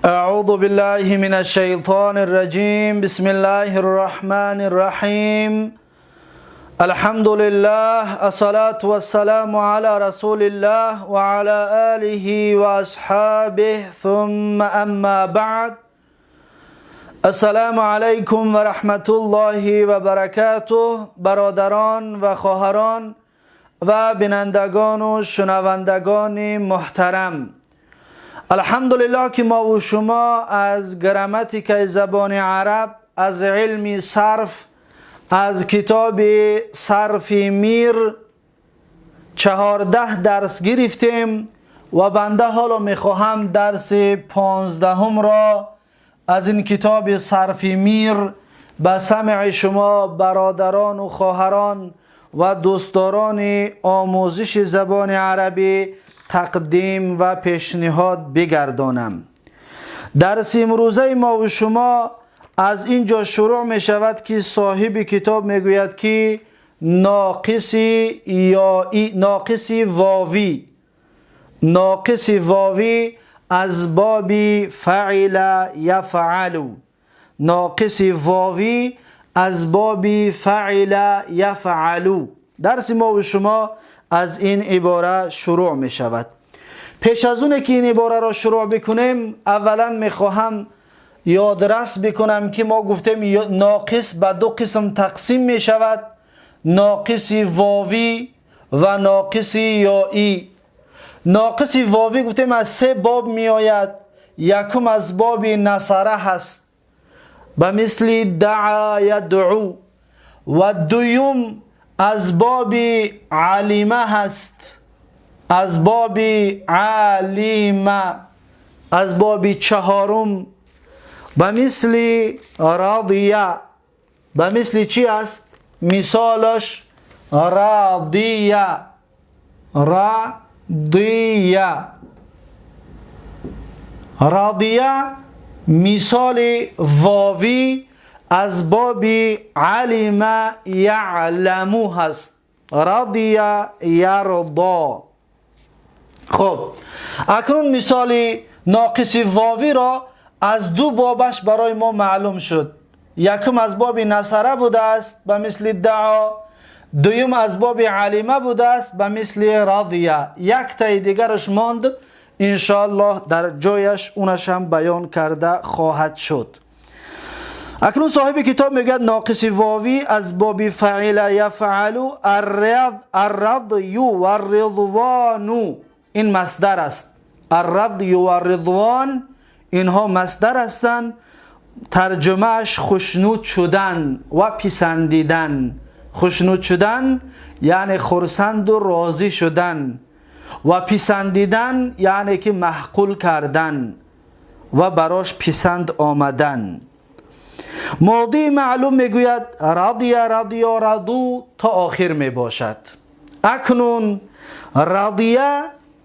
أعوذ بالله من الشيطان الرجيم. بسم الله الرحمن الرحيم. الحمد لله، الصلاة والسلام على رسول الله وعلى آله وأصحابه، ثم أما بعد. السلام علیکم و رحمت الله و برکاته. برادران و خواهران و بینندگان و شنوندگان محترم، الحمدلله که ما و شما از گراماتیک زبان عرب، از علم صرف، از کتاب صرف میر 14 درس گرفتیم و بنده حالا میخواهم درس 15 را از این کتاب صرف میر به سمع شما برادران و خواهران و دوستداران آموزش زبان عربی تقدیم و پیشنهاد بگردانم. درس امروزه ما و شما از اینجا شروع می شود که صاحب کتاب می گوید که ناقص واوی از باب فعل یفعل. ناقص واوی از باب فعل یفعل. درس ما و شما از این عباره شروع می شود. پیش از اون که این عباره را شروع بکنیم، اولا می خواهم یادرس بکنم که ما گفتیم ناقص به دو قسم تقسیم می شود: ناقص واوی و ناقص یایی. ناقص واوی گفتیم از سه باب می آید. یکم از باب نصره هست، به مثل دعا یدعو، و دویم از باب علیمه هست، از باب علیمه. از باب چهارم به مثل راضیه. به مثل چی است؟ مثالش راضیه. راضیه مثال واوی از باب علم یعلم هست. رضی یرضا. خب اکنون مثال ناقص واوی را از دو بابش برای ما معلوم شد. یکم از باب نصره بوده است به مثل دعا، دویم از باب علمه بوده است به مثل رضیه. یک تای دیگرش ماند، انشاءالله در جایش اونش هم بیان کرده خواهد شد. اکنون صاحب کتاب میگه ناقص واوی از باب فعل یفعل. الرضی و الرضوان، این مصدر است. الرضی و الرضوان اینها مصدر هستند. ترجمهش خشنود شدن و پسندیدن. خشنود شدن یعنی خرسند و راضی شدن، و پسندیدن یعنی که محقول کردن و براش پسند آمدن. ماضی معلوم میگوید رضی رضو تا آخر می باشد. اکنون رضیه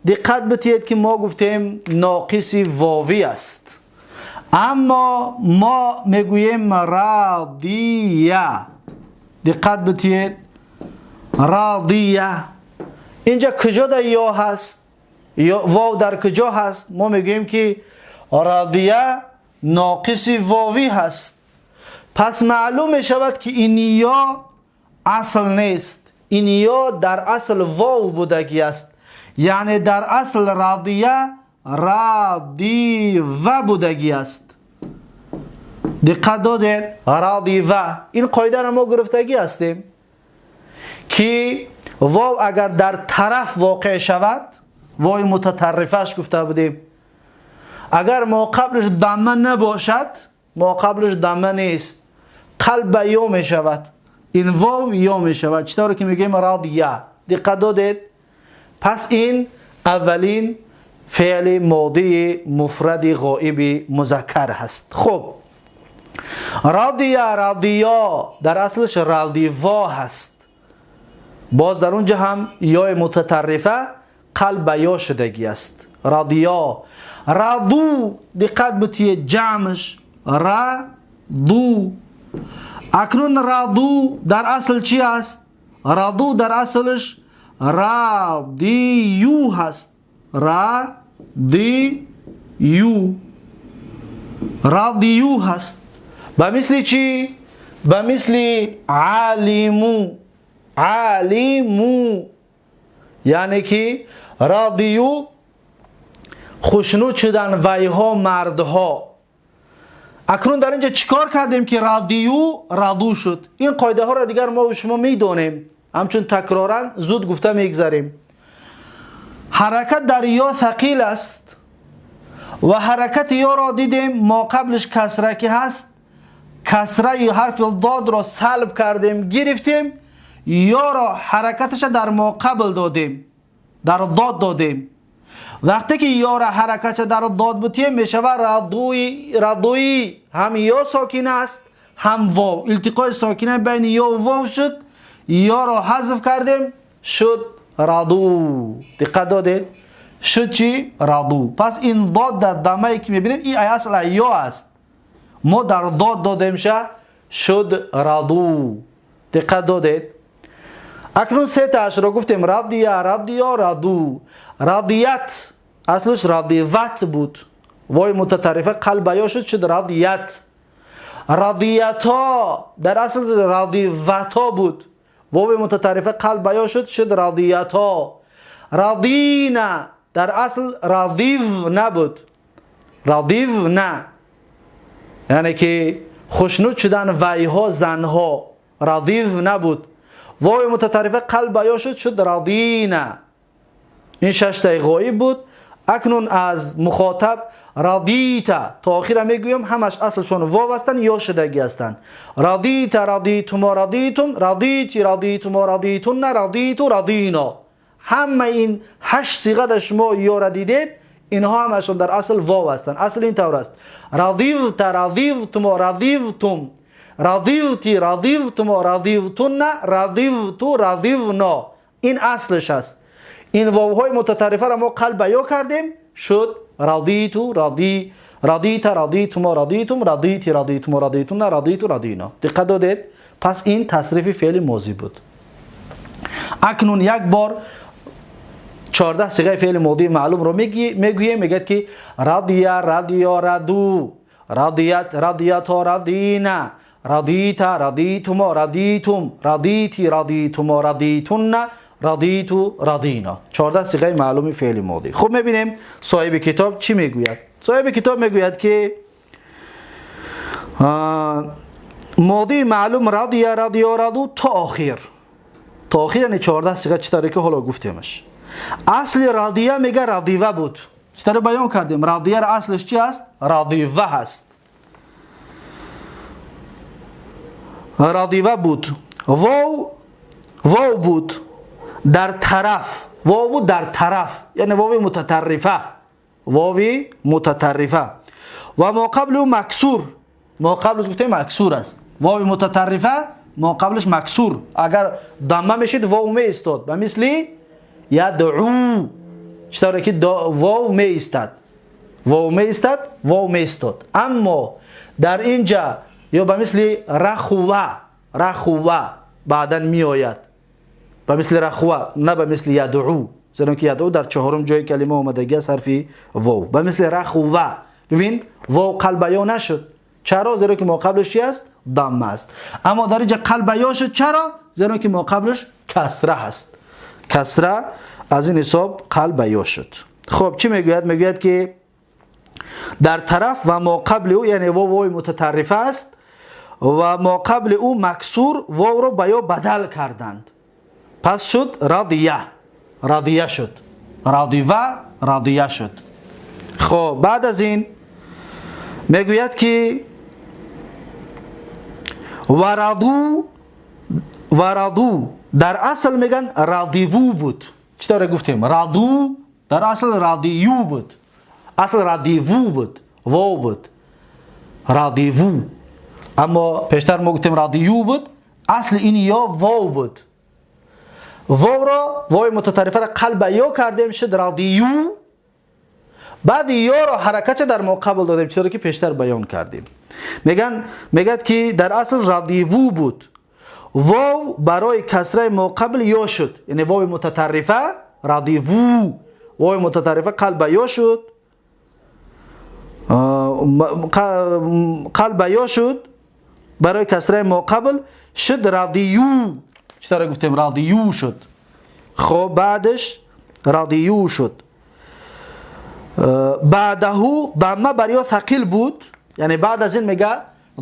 دقت بتید که ما گفتیم ناقص واوی است، اما ما میگوییم راضیه. دقت بتید، راضیه اینجا کجا در یا هست؟ یا واو در کجا هست؟ ما میگوییم که راضیه ناقص واوی هست. پس معلوم می شود که این یا اصل نیست. این یا در اصل واو بودگی است، یعنی در اصل راضیه راضی و بودگی است. دقت دادید؟ راضی و. این قاعده را ما گرفتگی هستیم که واو اگر در طرف واقع شود، واو متطرفش گفته بودیم، اگر ما قبلش دمه نباشد، ما قبلش دمه نیست، قلب یا می شود، این واو یا می شود، چطور که میگیم راضیه. دقت دادید؟ پس این اولین فعل ماضی مفرد غائب مذکر هست. خب راضیه راضیا در اصلش راضیوا هست. باز در اونجا هم یا متطرفه قلب یا شدگی است. راضیا. رضو دقت بتید جمعش رضو. اکنون رضو در اصل چی است؟ رضو در اصلش راضیو هست. راضیو. رادیو هست. به مثل چی؟ به مثل عالمو. عالمو یعنی که رادیو خوشنود شدن ویها مردها. اکنون در اینجا چیکار کردیم که رادیو رادو شد؟ این قاعده ها را دیگر ما و شما میدونیم، همچون تکرارا زود گفته میگذاریم. حرکت در یا ثقیل است و حرکت یا را دیدیم ما قبلش کسره که هست، کسره یا حرف ضاد را سلب کردیم گرفتیم، یا را حرکتش در ما قبل دادیم، در ضاد دادیم. وقتی که یا را حرکتش در ضاد بتیم میشوه رادوی. رادوی هم یا ساکن است هم واو، التقاء ساکنه بین یا و واو شد، یا را حذف کردیم شد رادو. دقت دادید؟ شد چی؟ رادو. پس این ضاد در دمه که میبینیم این اصل یا است، ما در ضاد دادیم شد رادو. دقت دادید؟ اکنون سه تاش را گفتیم رادیه، رادیا، رادو. رادیت اصلش رادیوت بود، وای متطرفه قلب یا شد رادیت. رادیتا در اصل رادیوتا بود، وای متطرفه قلب یا شد رادیتا. رادینا در اصل رادیو نبود، رادیو نه، یعنی که خوشنود شدن ویها زنها، رادیو نبود، وای متطرفه قلب یا شد رادینا. این 6 تا غایب بود. اکنون از مخاطب رادیتا تا آخر میگویم همش اصلشون واو هستن یا شدگی هستن. رادیتا، رادیتما، رادیتم، رادیتی، رادیتما، رادیتون، رادیتو، رادینا. همه این 8 صیغه در شما یا را دیدید، اینها همشون در اصل واو هستن. اصل این طور است: رادیوتا، رادیوتما، رادیوتم، رادیوتی، رادیوتما، رادیوتون، رادیوتو، رادیونا. این اصلش است. این واوهای متطرفه را ما قلب یا کردیم شد رادیتو، رادی، رادیتا، رادیتما، رادیتم، رادیتی، رادیتما، رادیتون، رادیتو، رادینا. دقت دادید؟ پس این تصریف فعل ماضی بود. اکنون یک بار 14 صیغه فعل ماضی معلوم رو میگوییم. میگه که رادیا، رادیا، رادو، رادیت، رادیتا، رادینا، رادیتا، رادیتما، رادیتم، رادیتی، رادیتما، رادیتون، رادیتو، رادینا. 14 صیغه معلوم فعل ماضی. خب میبینیم صاحب کتاب چی میگوید. صاحب کتاب میگوید که ماضی معلوم رادیا، رادیا، رادو تا آخر. تا آخر یعنی 14 صیغه چطوری که حالا گفتیمش. اصل رادیه میگه رادیوه بود. چطوری بیان کردیم؟ رادیه را اصلش چی است؟ رادیوه هست. رادیوه بود. واو بود در طرف. واو بود در طرف یعنی واو متطرفه. واو متطرفه. و ما قبل مکسور. ما قبلش گفتیم مکسور است. واو متطرفه ما قبلش مکسور. اگر ضمه میشید واو می استاد. به مثل یدعو. چطوره که واو می استاد. واو می استاد، واو می استاد. اما در اینجا یا به مثل رخوه. رخوه بعدا می آید. به مثل رخوه نه به مثل یدعو. زیرا که یدعو در 4م جای کلمه اومدگی است حرف واو. به مثل رخوه. ببین واو قلب یا نشد. چرا؟ زیرا که ما قبلش چی است؟ ضمه است. اما در اینجا قلب یا شد. چرا؟ زیرا که ما قبلش کسره هست. کسره از این حساب قلب یا شد. خب چی میگوید؟ میگوید که در طرف و ما قبل او یعنی واو متطرفه است و ما قبل او مکسور واو رو به یا بدل کردند. پس شد رادیه. رادیه شد. رادیوه رادیه شد. خب بعد از این میگوید که ورادو در اصل میگن رادیوو بود. چطور گفتیم؟ رادو در اصل رادیو بود. اصل رادیوو بود. واو بود. رادیوو. اما پیشتر ما گفتیم رادیو بود. اصل این یا واو بود. واو را واو متطرفه را قلب یا کردیم شد رادیو. بعد یا را حرکت در مقابل دادیم چرا که پیشتر بیان کردیم. میگه که در اصل رادیوو بود. واو برای کسره مقابل یا شد. یعنی واو متطرفه رادیوو. واو متطرفه قلب یا شد. قلب یا شد برای کسره ما قبل شد رادیو. چطور گفتیم رادیو شد. خب بعدش رادیو شد. بعدهو ضمه بر یا ثقیل بود، یعنی بعد از این میگه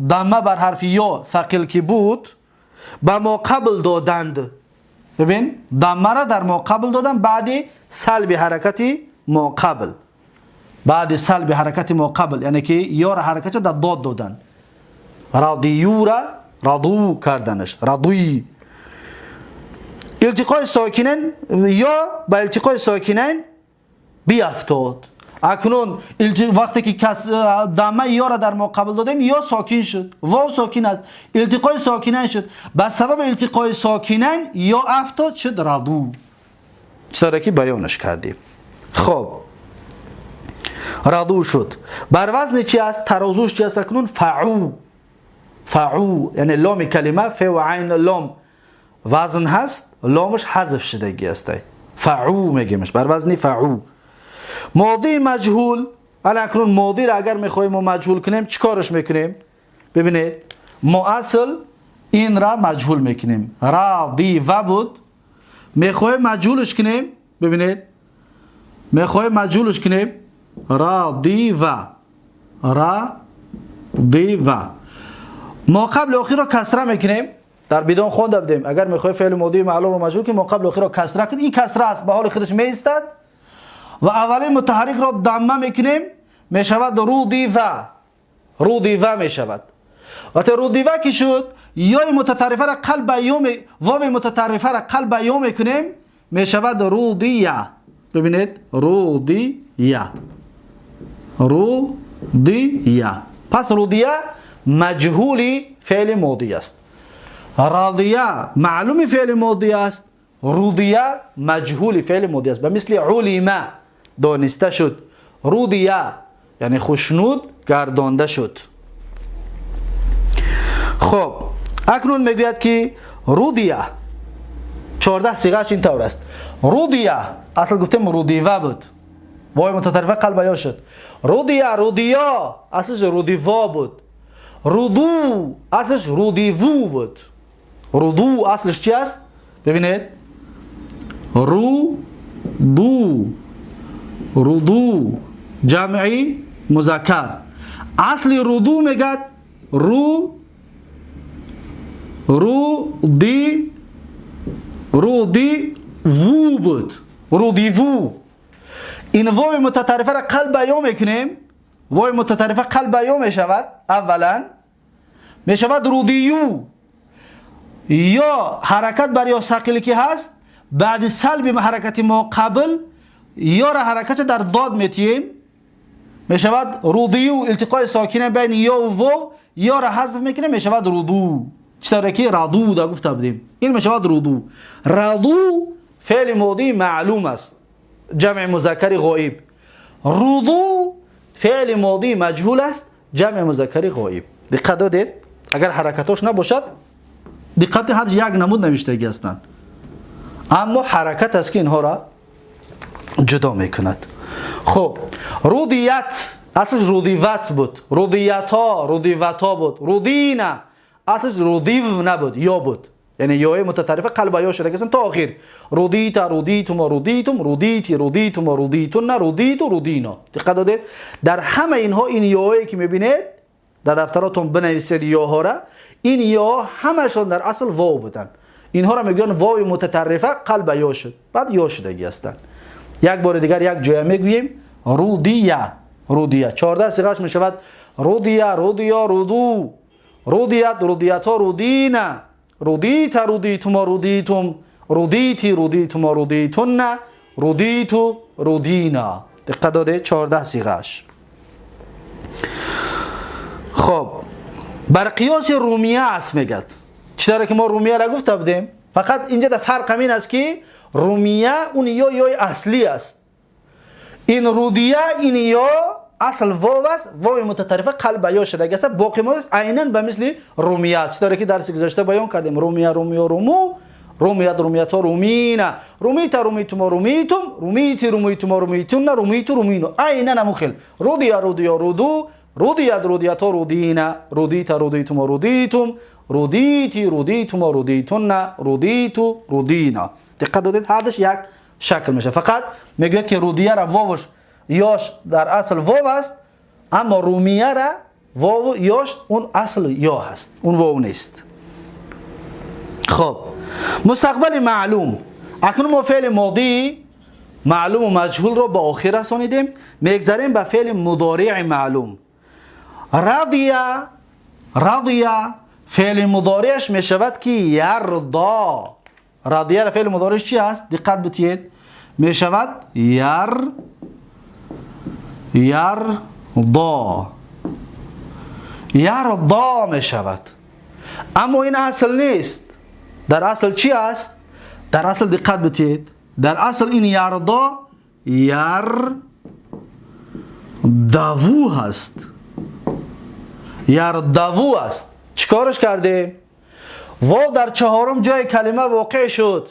ضمه بر حرف یا ثقیل که بود به ما قبل دادند. ببین ضمه را در ما قبل دادن بعد سلب حرکتی ما قبل، بعد سلب حرکت ما قبل، یعنی که یا را حرکت در داد دادن. رادیو را رادو کردنش، رادوی. التقاء ساکنین یا با التقاء ساکنین بیافتاد. اکنون وقتی که ضمه یا را در ما قبل دادیم یا ساکن شد، واو ساکن است، التقاء ساکنین شد، به سبب التقاء ساکنین یا افتاد شد رادو. چطور که بیانش کردیم. خب رادو شد. بر وزن چی است؟ ترازوش چی است اکنون؟ فعو. فعو یعنی لام کلمه ف و عین لام وزن هست، لامش حذف شدگی است. فعو میگیمش، بر وزن فعو. ماضی مجهول، الان اکنون ماضی را اگر میخوایم ما مجهول کنیم چیکارش میکنیم؟ ببینید ما اصل این را مجهول میکنیم، راضی و بود. میخوایم مجهولش کنیم، ببینید میخوایم مجهولش کنیم راضی و، راضی و. ما قبل آخر را کسره میکنیم، در بدون خونده بدیم. اگر میخوایم فعل ماضی معلوم رو مجهول کنیم ما قبل آخر را کسره کنیم، این کسره است به حال خودش میایستد و اولین متحرک را ضمه میکنیم میشود رودیوه. رودیوه میشود. وقتی رودیوه که شد یا متطرفه را قلب یا واو متطرفه را قلب یا میکنیم میشود رودیه. ببینید رودیه، رودیه. پس رودیه مجهولی فعل ماضی است، راضیه معلوم فعل ماضی است، رودیه مجهول فعل ماضی است. به مثل علمه دانسته شد، رودیه یعنی خوشنود گردانده شد. خب اکنون میگوید که رودیه 14 صیغه‌اش این طور است. رودیه اصل گفتیم رودیوه بود، وای متطرفه قلب یا شد. رودیه رودیا اصلش رودیوا بود. رودو اصلش رودیوو بود. رودو اصلش چی است؟ ببینید رودو، رودو جمعی مذکر. اصلی رودو میگد رودی وو بود، رودی وو. این واو متطرفه را قلب یا میکنیم، واو متطرفه قلب یا میشود، اولا میشود رودیو. یا حرکت بر یا ثقیلی که هست بعد سلب حرکت ما قبل یا را حرکت در داد میتیم میشود رودیو. التقاء ساکنه بین یا و واو یا را حذف میکنه میشود رودو. چطوره که رادو دا گفته بودیم، این میشود رودو. رادو فعل ماضی معلوم است جمع مذکر غایب. رودو فعل ماضی مجهول است جمع مذکر غایب. دقت دادید؟ اگر حرکتاش نباشد دقت هر یک نمود نوشتگی هستند، اما حرکت است که اینها را جدا میکند. خب رودیت اصلش رودیوت بود، رودیتا رودیوتا بود. رودینا اصلش رودیو نبود، یا بود، یعنی یای متطرفه قلب یا شده تا آخر. رودیتا رودیتم رودیتم رودیتی رودیتم رودیتون رودیتو رودینا. دقت دادید؟ در همه اینها این یایی که میبینید در دفتراتون بنویسید یاها را، این یا همشون در اصل واو بودن. اینها را میگن واو متطرفه قلب یا شد، بعد یا شدگی هستند. یک بار دیگر یک جای میگوییم رودیه، رودیه 14 صیغه‌اش میشود رودیه، رودیا، رودو، رودیت، رودیتا، رودینا، رودیتا، رودیتم، رودیتم، رودیتی، رودیتم، رودیتون، رودیتو، رودینا. دقت داده 14 صیغه‌اش. خب بر قیاس رومیه است میگد. چطوره که ما رومیه را گفته بودیم، فقط اینجا در فرق همین است که رومیه اون یای اصلی است، این رودیه این یا اصل واو است، واو متطرفه قلب یا شده است. باقی ما عیناً به مثل رومیه، چطوره که درس گذشته بیان کردیم رومیه رومیو رومو، رومیت رومیتا رومینا، رومیتا رومیتم رومیتم، رومیتی رومیتم رومیتون، رومیتو رومینو. عیناً همون خیل رودیه رودیا رودو، رضیت رضیت رضینا رضیت رضیتم رضیتم رضیتی رضیتم رضیتن رضیت رضینا. دقت دادید هرش یک شکل میشه. فقط میگوید که رودیه را واوش یاش در اصل واو است، اما رومیه را واو یاش اون اصل یا هست، اون واو نیست. خب مستقبل معلوم، اکنون ما فعل ماضی معلوم و مجهول رو به آخر رسانیدیم، میگذاریم به فعل مضارع معلوم. رضیه فعل مضارعش میشود که یرضا. رضیه را فعل مضارعش چی است؟ دقت بتید، میشود یرضا میشود، اما این اصل نیست. در اصل چی است؟ در اصل دقت بتید، در اصل این یرضا یردو هست، یردو است. چیکارش کرده؟ واو در چهارم جای کلمه واقع شد،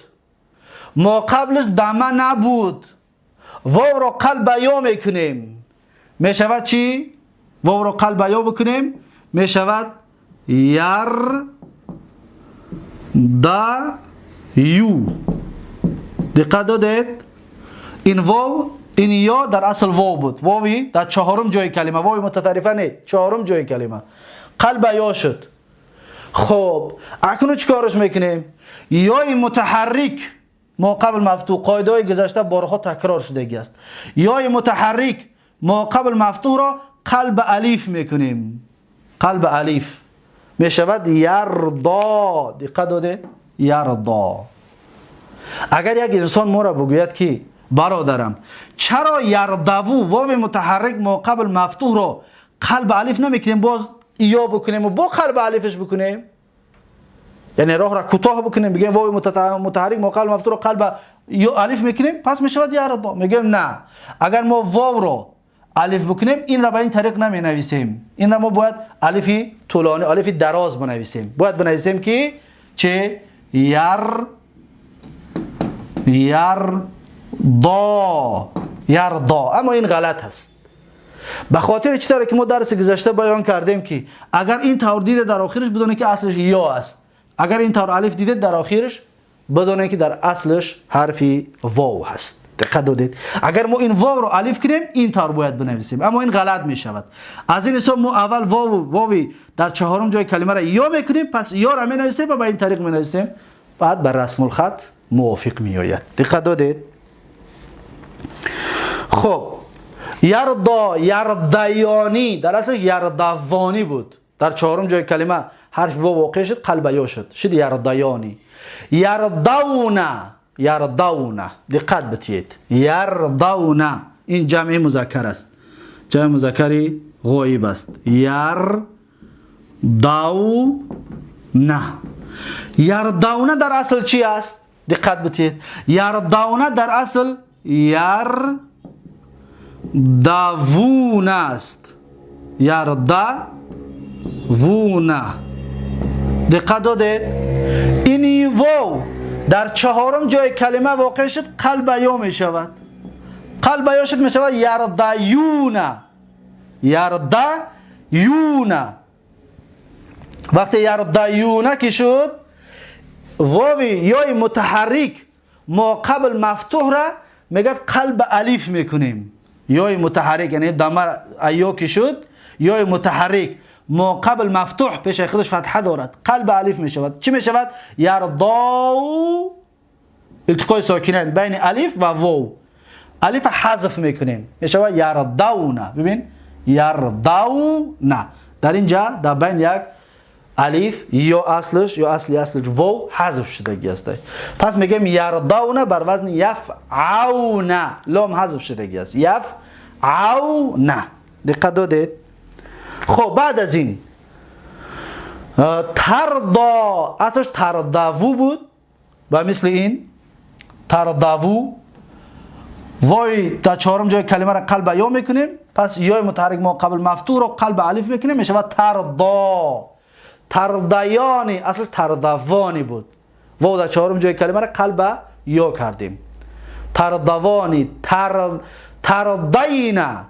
ما قبلش دمه نبود، واو را قلب یا میکنیم، میشود چی؟ واو را قلب یا بکنیم میشود یو. دقت دادید؟ این واو این یا در اصل واو بود، واوی در چهارم جای کلمه، واوی متطرفه نه، چهارم جای کلمه قلب یا شد. خب اکنون چیکارش میکنیم؟ یای متحرک ما قبل مفتوح، قاعده های گذشته بارها تکرار شدگی است. یای متحرک ما قبل مفتوح را قلب الف میکنیم، قلب الف میشود یرضا. دقت داده؟ یرضا. اگر یک انسان ما را بگوید که برادرم چرا یرضو واو متحرک ما قبل مفتوح را قلب الف نمیکنیم، باز یا بکنیم و با قلب الفش بکنیم، یعنی راه را کوتاه بکنیم بگیم واو متحرک ما قبل مفتوح را قلب الف میکنیم، پس میشود یرضا. میگیم نه، اگر ما واو را الف بکنیم این را به این طریق نمی نویسیم، این را ما باید الفی طولانی، الفی دراز بنویسیم. باید بنویسیم که چه؟ یرضا. اما این غلط است. به خاطر چطوره که ما درس گذشته بیان کردیم که اگر این طور دیده در آخرش بدونه که اصلش یا است، اگر این طور الف دیده در آخرش بدونه که در اصلش حرفی واو هست. دقت دادید؟ اگر ما این واو رو الف کنیم این طور باید بنویسیم، اما این غلط می شود. از این حساب ما اول واوی در چهارم جای کلمه را یا میکنیم، پس یا را می نویسیم و به این طریق می نویسیم، بعد بر رسم الخط موافق می آید. دقت دادید؟ خب یرضا، یرضیانی در اصل یرضوانی بود، در چهارم جای کلمه حرف واو واقع شد، قلب یا شد یرضیانی. یرضون دقت بتید، یرضون این جمع مذکر است، جمع مذکری غایب است. یرضون در اصل چی است؟ دقت بتید، یرضون در اصل یرضون است، یرضون. دقت دادید؟ این واو در چهارم جای کلمه واقع شد، قلب یا می شود، قلب یا شد می شود یرضیون. وقتی یرضیون که شد، واوی یای متحرک ما قبل مفتوح را میگه قلب الف میکنیم. یای متحرک یعنی دمر ایا که شد، یای متحرک ما قبل مفتوح پیش خودش فتحه دارد، قلب الف می شود. چی می شود؟ یرضا، التقای ساکنین بین الف و واو، الف حذف میکنیم می شود یرضون. ببین یرضون، در اینجا در بین یک الف یا اصلش واو حذف شدگی است، پس میگیم یرضون بر وزن یفعون، لام حذف شدگی است، یفعون. دقت دادید؟ خب بعد از این ترضا، اصلش ترضو بود و مثل این ترضو وای در چهارم جای کلمه را قلب یا میکنیم، پس یا متحرک ما قبل مفتوح را قلب الف میکنیم، میشه ترضا. ترضیانی اصل ترضوانی بود، واو در چهارم جای کلمه را قلب یا کردیم. ترضوانی، ترضینا،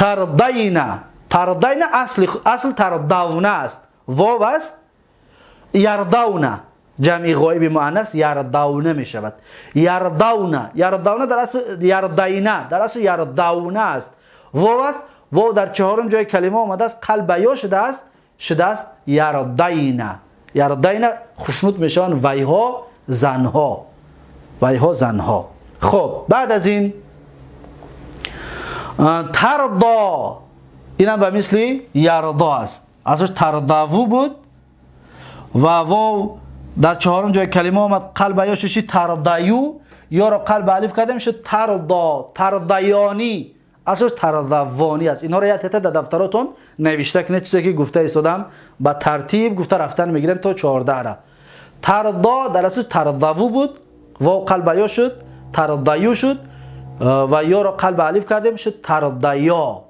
تردینا. تردینا اصل تردونه است، واو است. یردونه جمع غایب مؤنث یردونه می شود. یردونه، یردونه در اصل یردینا، در اصل یردونه است، واو است. واو در چهارم جای کلمه آمده است، قلب یا شده است یردینا. یردینا خشنود می شوند ویها زنها، ویها زنها. خب بعد از این تردا، اینم به مثل یردا است، اصلش ترداو بود و واو در چهارم جای کلمه آمد، قلب یا ششی تردایو، یا را قلب الف کردیم شد تردا، تردیانی، اصلش تردوانی است. اینها را یاد در دفتراتون نوشته کنید، چیزی که گفته ایستادم با ترتیب گفته رفتن میگیرن تا 14 را. تردا در اصل ترداو بود، واو قلب یا شد تردایو شد و یا را قلب الف کردیم شد تردایا،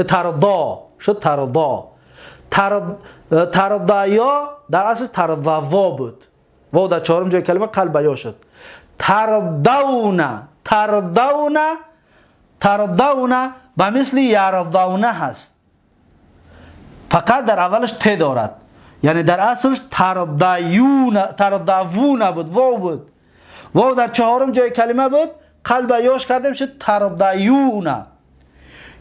تردا شد تردا. تردایا در اصل تردوا بود، واو در چهارم جای کلمه قلب یا شد. تردونه، تردونه، تردونه به مثل یردونه هست، فقط در اولش ت دارد، یعنی در اصلش تردایون، تردوونه بود، واو بود. واو در چهارم جای کلمه بود، قلب یاش کردیم شد تردایونه.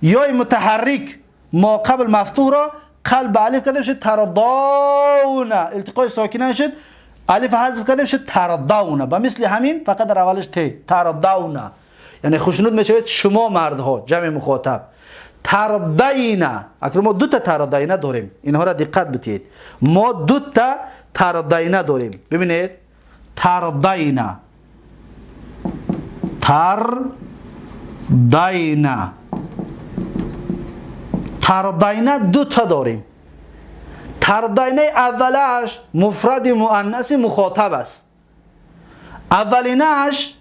یا متحرک ما قبل مفتوح را قلب الف کردیم شد ترداونه، التقای ساکنه شد الف حذف کردیم شد ترداونه، به مثل همین فقط در اولش ت، ترداونه. یعنی خوشنود میشوید شما مردها، جمع مخاطب. تردینا، اگر ما دو تا تردینا داریم، اینها را دقت بدید، ما دو تا تردینا داریم. ببینید تردینا، تردینا، تردینا دو تا داریم. تردینا اولش مفرد مؤنث مخاطب است. اولینش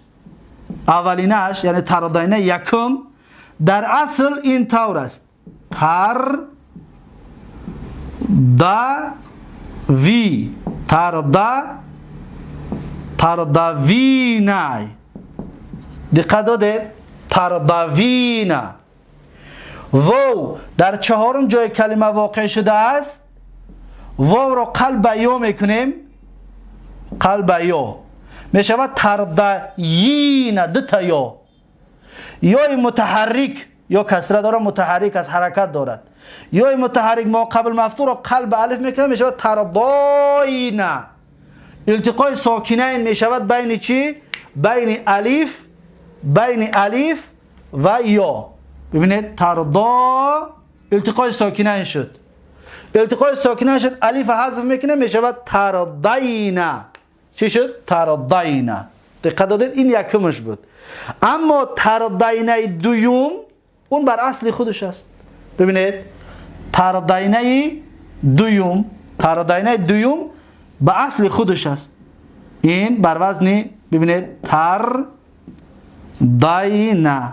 یعنی تردینا یکم در اصل این طور است، تردوی، تردوینه. دقت دادید؟ تردوینه. واو در چهارم جای کلمه واقع شده است، واو را قلب یا میکنیم، قلب یا می شود تردیینه، دو تا یا. یا متحرک، یا کسره دارد، متحرک از حرکت دارد. یا متحرک ما قبل مفتوح را قلب الف میکنیم، می شود ترداینه. التقای ساکنین می شود بین چی؟ بین الف و یا. ببینید تردا التقای ساکنین شد، التقای ساکنین شد الف حذف میکنه می شود تردینا. چی شد؟ تردینا. دقت دادید؟ این یکمش بود. اما تردینا دوم اون بر اصل خودش است. ببینید تردینا دوم، تردینا دوم به اصل خودش است. این بر وزن ببینید تردینا،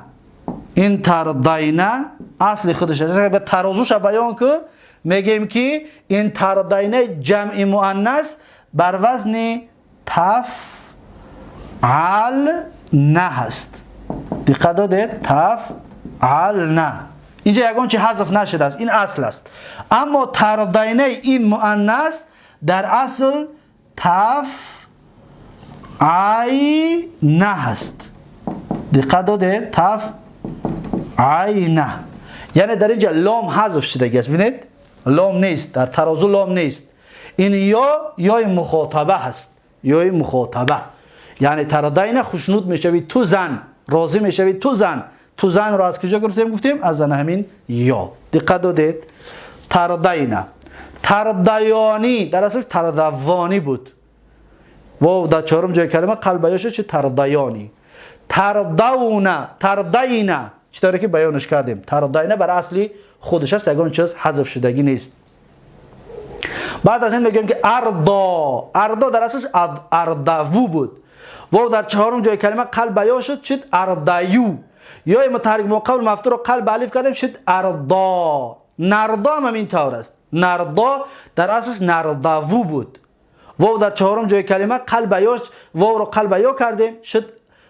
این تردینا اصل خودش است. به ترازوش بیان که میگیم که این تردینا جمع مؤنث بر وزن تفعلن هست. دقت دادید؟ تفعلن. اینجا یگان چی حذف نشده است، این اصل است. اما تردینا این مؤنث در اصل تفعین هست. دقت دادید؟ تفعین، یعنی در اینجا لام حذف شده است. ببینید لام نیست، در ترازو لام نیست. این یا مخاطبه هست، یا مخاطبه. یعنی تردینا خوشنود میشوید تو زن، راضی میشوید تو زن. تو زن را از کجا گفتیم؟ از زن همین یا. دقت دادید؟ تردینا. تردیانی در اصل تردوانی بود، واو در چهارم جای کلمه قلب یا شد چه تردیانی. تردونه، تردینا چطوری که بیانش کردیم، تردینا بر اصلی خودش است، یگان چیز حذف شدگی نیست. بعد از این میگیم که اردا، اردا در اصلش اردوو بود، واو در چهارم جای کلمه قلب یا شد شد اردایو. یا متحرک ما قبل مفتوح رو قلب الف کردیم شد اردا. نردا هم این طور است، نردا در اصلش نردوو بود، واو در چهارم جای کلمه قلب یاش، واو رو قلب یا کردیم شد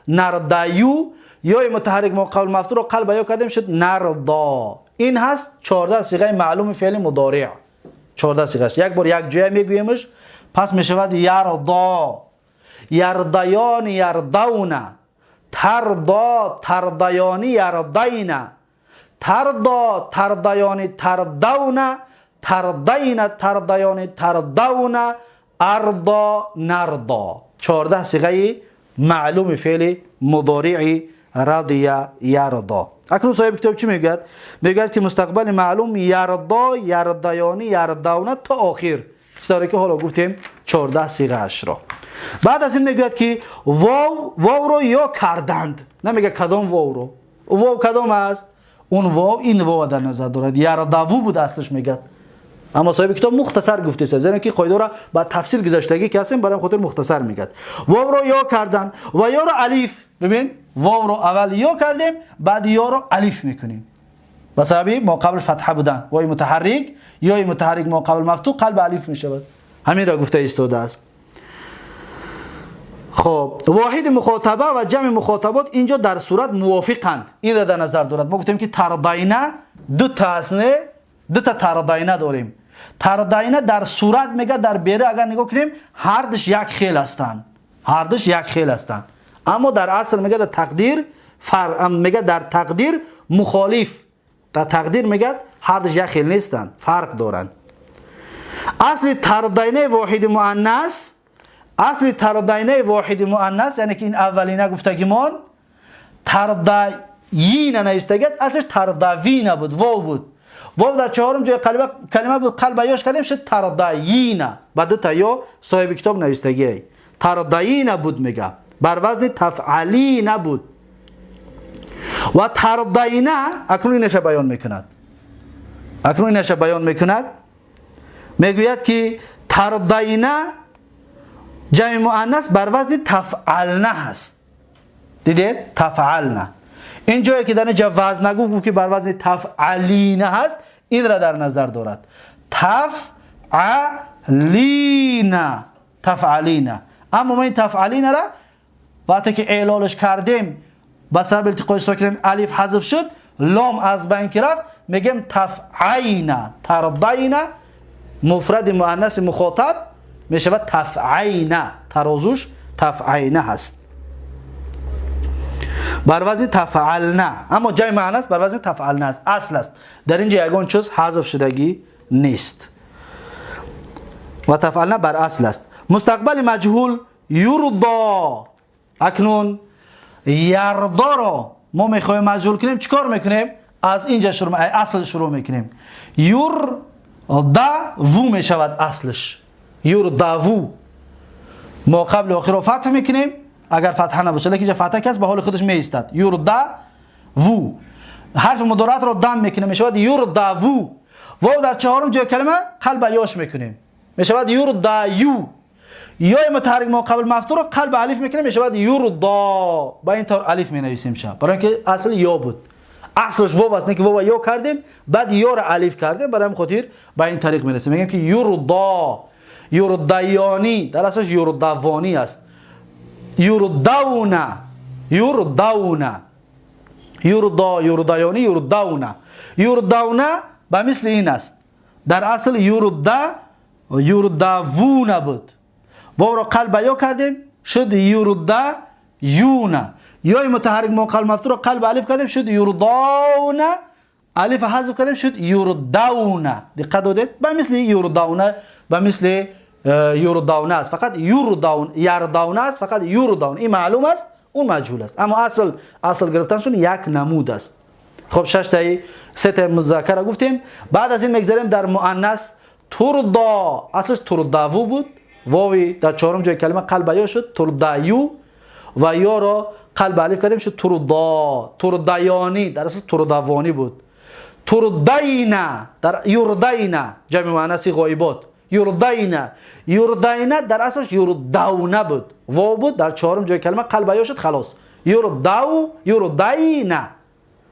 نردایو. یا متحرک ما قبل مفتوح رو قلب یا کردیم شد نردا. این هست 14 صیغه معلوم فعل مضارع. 14 صیغه یک بار یک جای میگویمش، پس میشود یرضا، یرضیان یرضون، ترضا ترضیان یرضین، ترضا ترضیان ترضون، ترضین ترضیان ترضون، ارضا نرضا. 14 صیغه معلوم فعل مضارع رضی یرضا. اکنون صاحب کتاب چی میگوید؟ میگوید که مستقبل معلوم یرضا، یرضیان یرضون تا آخر، چیزی که حالا گفتیم 14 صیغه اش را. بعد از این میگوید که واو رو یا کردند، نمیگه کدام واو رو. واو کدام است؟ اون واو این واو در نظر دارد، یرضو بود اصلش میگه، اما صاحب کتاب مختصر گفته است، زیرا که قاعده را با تفصیل گذاشتگی که هستیم برای خاطر مختصر میگه. واو رو یا کردن و یا رو الف. ببین واو رو اول یا کردیم، بعد یا رو الف میکنیم، بسبب ما قبل فتحه بودن، وای متحرک یا متحرک ما قبل مفتوح قلب الف میشود. همین را گفته ایستاده است. خب واحد مخاطبه و جمع مخاطبات اینجا در صورت موافقند، این را در نظر دارد. ما گفتیم که ترضینه دو تا اسنه، دو تا ترضینه داریم. ترضینه در صورت میگه در بیره اگر نگاه کنیم هر دوش یک خیل هستند، هر دوش یک خیل هستند، اما در اصل میگه در تقدیر میگه در تقدیر مخالف، در تقدیر میگه هر دوش یک خیل نیستند، فرق دارند. اصل ترضینه واحد مؤنث، اصل ترضینه واحد مؤنث یعنی که این اولینه گفتگیمان ترضیین نوشتگی است، اصلش ترضوین بود، واو بود. واو در چهارم جای کلمه بود، قلب یاش کردیم شد ترضیین، بعد تا یا صاحب کتاب نوشتگی ترضیین بود، میگه بر وزن تفعلین بود. و ترضیین اکنون اینش بیان میکند، اکنون اینش بیان میکند، میگوید که ترضیین جمع مؤنث بر وزن تفعلن هست. دیدید؟ تفعلن. این جایی که در اینجا وزن نگفت که بر وزن تفعلین هست، این را در نظر دارد. تفعلین، تفعلین. اما ما این تفعلین را وقتی که اعلالش کردیم با سبب التقاء ساکنین الف حذف شد، لام از بین رفت، میگیم تفعین. ترضین مفرد مؤنث مخاطب میشود تفعین، ترازوش تفعین هست بر وزن تفعلنا، اما جمع مؤنث بر وزن تفعلنا است، اصل است. در اینجا یگان چیز حذف شدگی نیست و تفعلنا بر اصل است. مستقبل مجهول یرضا. اکنون یرضا را ما میخوایم مجهول کنیم، چیکار میکنیم؟ از اینجا شروع، اصل شروع میکنیم. یرضو میشود اصلش، یرضو. ما قبل و آخر رو فتح میکنیم اگر فتحه نباشه، لیکن فتحه کس به حال خودش می ایستد. یرضو. حرف مضارع رو دم میکنیم میشود یرضو. واو در چهارم جای کلمه قلب یاش میکنیم میشود یرضیو. یا متحرک ما قبل مفتوح رو قلب الف میکنیم میشود یرضا. با این طور الف می نویسیم شب، برای اینکه اصل یا بود، اصلش واو است، نه که واو یا کردیم بعد یا رو الف کردیم، برای همین خاطر با این طریق میرسیم میگیم که یرضا. یرضیانی در اصلش یرضوانی است. یرضون، یرضون، یرضا، یرضیانی، یرضون. یرضون به مثل این است، در اصل یرضا یرضوون بود، واو را قلب یا کردیم شد یرضیون. یا متحرک ما قلب مفتوح را قلب الف کردیم شد یرضون، الف حذف کردیم شد یرضون. دقت دادید؟ به مثل یرضون، به مثل یرضون است، فقط یرضون، یرضون است، فقط یرضون. این معلوم است، اون مجهول است، اما اصل گرفتنشون یک نمود است. خب 6 تا 3 تا مذکر گفتیم. بعد از این میگذاریم در مؤنث ترضا. اصلش ترضو بود، واوی در چهارم جای کلمه قلب یا شد ترضیو و یا را قلب الف کردیم شد ترضا. ترضیانی در اصل ترضوانی بود. ترضینا در یرضینا جمع مؤنث غایبات. یرضینا، یرضینا در اصلش یرضون بود، واو بود در چهارم جای کلمه قلب یا شد خلاص یرضو، یرضینا.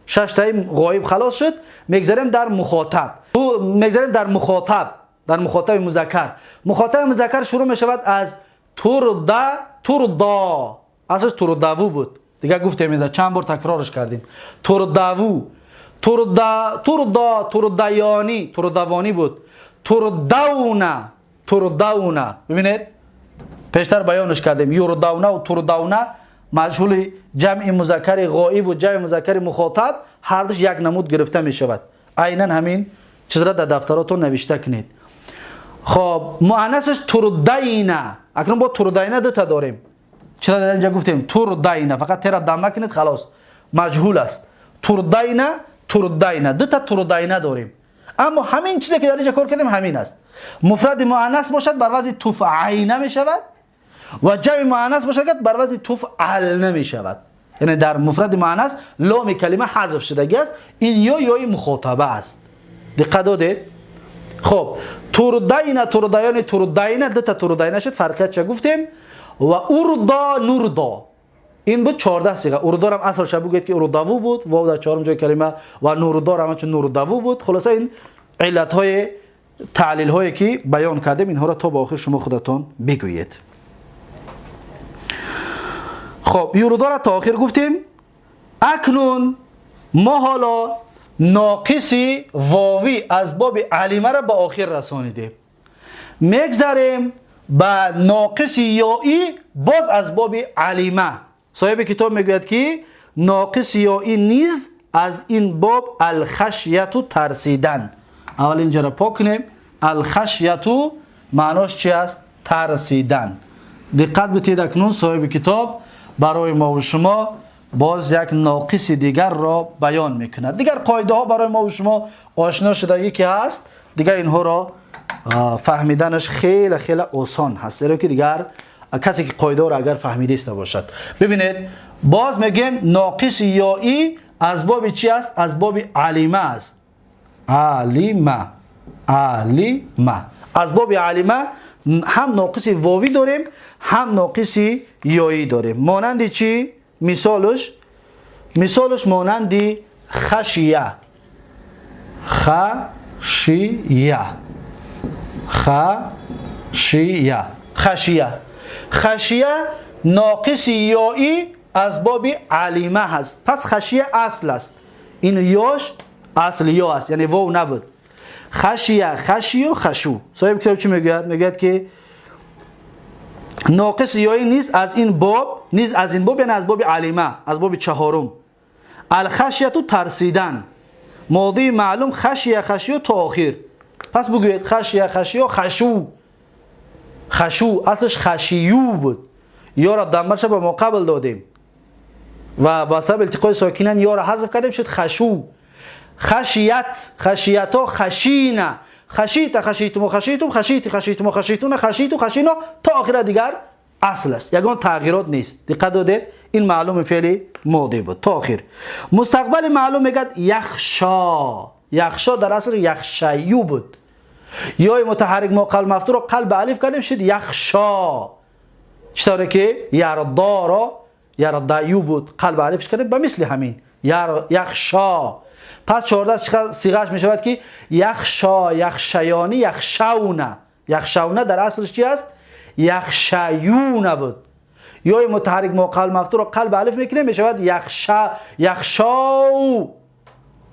6 تا غایب خلاص شد. میگذاریم در مخاطب. میگذاریم در مخاطب، در مخاطب مذکر. مخاطب مذکر شروع می شود از ترضا. ترضا اصلش ترضو بود، دیگه گفتیم اینجا چند بار تکرارش کردیم. ترضو، تردیانی تردوانی بود. تردونا ببینید پیشتر بیانش کردیم. یردونا و تردونا مجهول جمع مذکر غائب و جمع مذکر مخاطب هر دوش یک نمود گرفته می شود. عیناً همین چیز را در دفتراتون نوشته کنید. خب مؤنثش تردینا. اکنون با تردینا دو تا داریم. چرا در اینجا گفتیم تردینا؟ فقط تر دم کنید خلاص مجهول است. تردینا دو تا تردینا داریم. اما همین چیزی که در اینجا کار کردیم همین است. مفرد مؤنث باشد بر وزن تفعیل می شود و جمع مؤنث باشد بر وزن تفعل نمی شود. یعنی در مفرد مؤنث لام کلمه حذف شدگی است. این یای مخاطبه است. دقت دادید؟ خب تردینا تردینا دو تا تردینا شد. فرقیت چه گفتیم؟ و اردا نوردا این بود 14 صیغه. اردا هم اصل شب بگید که ارداوو بود، واو در چهارم جای کلمه و نوردا هم چون نورداوو بود. خلاصه این علت های تعلیل هایی که بیان کردیم اینها را تا با آخر شما خودتون بگویید. خب یوردا را تا آخر گفتیم. اکنون ما حالا ناقصی واوی از باب علیمه را به آخر رسانیدیم. میگذاریم به ناقصی یایی باز از باب علیمه. صاحب کتاب میگوید که ناقص یایی نیز از این باب الخشیت ترسیدن. اول اینجا را پاک کنیم. الخشیت معناش چی است؟ ترسیدن. دقت بدید اکنون صاحب کتاب برای ما و شما باز یک ناقص دیگر را بیان میکند. دیگر قاعده ها برای ما و شما آشنا شدگی که هست. دیگر اینها را فهمیدنش خیلی خیلی آسان هست. زیرا که دیگر کسی که قاعده را اگر فهمیده است باشد. ببینید باز میگیم ناقص یایی از باب چی است؟ از باب علیمه است. علیمه از باب علیمه هم ناقص واوی داریم هم ناقص یایی داریم. مانند چی؟ مثالش مانند خشیه ناقص یایی از باب علیمه هست. پس خشیه اصل است. این یاش اصل یا است، یعنی واو نبود. خشی و خشو. صاحب کتاب چی میگوید؟ میگوید که ناقص یایی نیست از این باب یعنی از باب علیمه، از باب چهارم. الخشیت ترسیدن ماضی معلوم خشیه تا آخر. پس بگوید خشیه خشو اصلش خشیو بود. یا را دمرش به ما قبل دادیم و با سبب التقای ساکنین یا را حذف کردیم شد خشو. خشیتا خشینا خشیتم خشینا تا آخر دیگر اصل است. یگان تغییرات نیست. دقت دادید؟ این معلوم فعل ماضی بود تا آخر. مستقبل معلوم میگه یخشا در اصل یخشیو بود. یا متحرک ما قلب مفتوح رو قلب الف کردیم شد یخشا. چطوره که یردایو بود قلب الفش کردیم به مثل همین یخشا. پس 14 صیغه‌اش می شود که یخشا یخشیانی یخشونه در اصلش چی است؟ یخشیون بود. یا متحرک ما قلب مفتوح رو قلب الف میکنیم می شود یخشاو.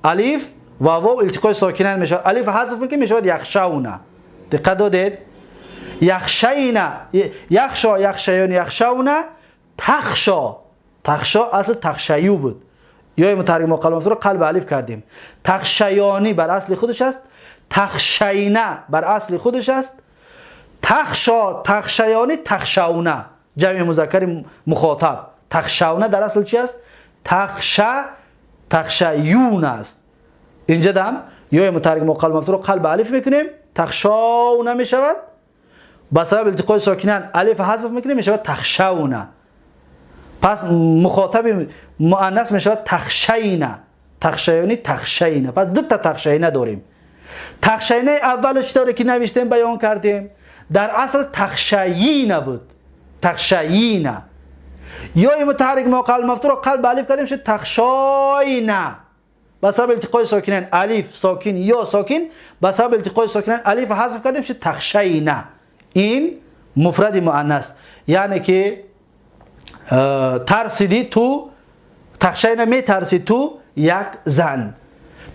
الف و واو التقای ساکنین می شود. الف حذف میکنیم می شود یخشونه. دقت دادید؟ یخشینا یخشیان یخشونه تخشا اصل تخشیو بود. یا متحرک ما قلب مفتوح رو قلب الف کردیم. تخشیانی بر اصل خودش است. تخشینا بر اصل خودش است. تخشیانی تخشونه جمع مذکر مخاطب. تخشونه در اصل چی است؟ تخشیون است. اینجا دم یا متحرک ما قلب مفتوح رو قلب الف میکنیم تخشونه می شود. با سبب التقای ساکنین الف حذف میکنیم می شود تخشونه. پس مخاطب مؤنث می شود تخشیانی تخشینه. پس دو تا تخشینه داریم. تخشینه اول چطوری که نوشتیم بیان کردیم در اصل تخشیینه بود. تخشیینه. یا متحرک ما قلب مفتوح رو قلب الف کردیم شد تخشایینه. با سبب التقای ساکنین الف ساکن یا ساکن با سبب التقای ساکنین الف حذف کردیم شد تخشیینه. این مفرد مؤنث یعنی که ترسیدی تو تخشینا می ترسید تو یک زن.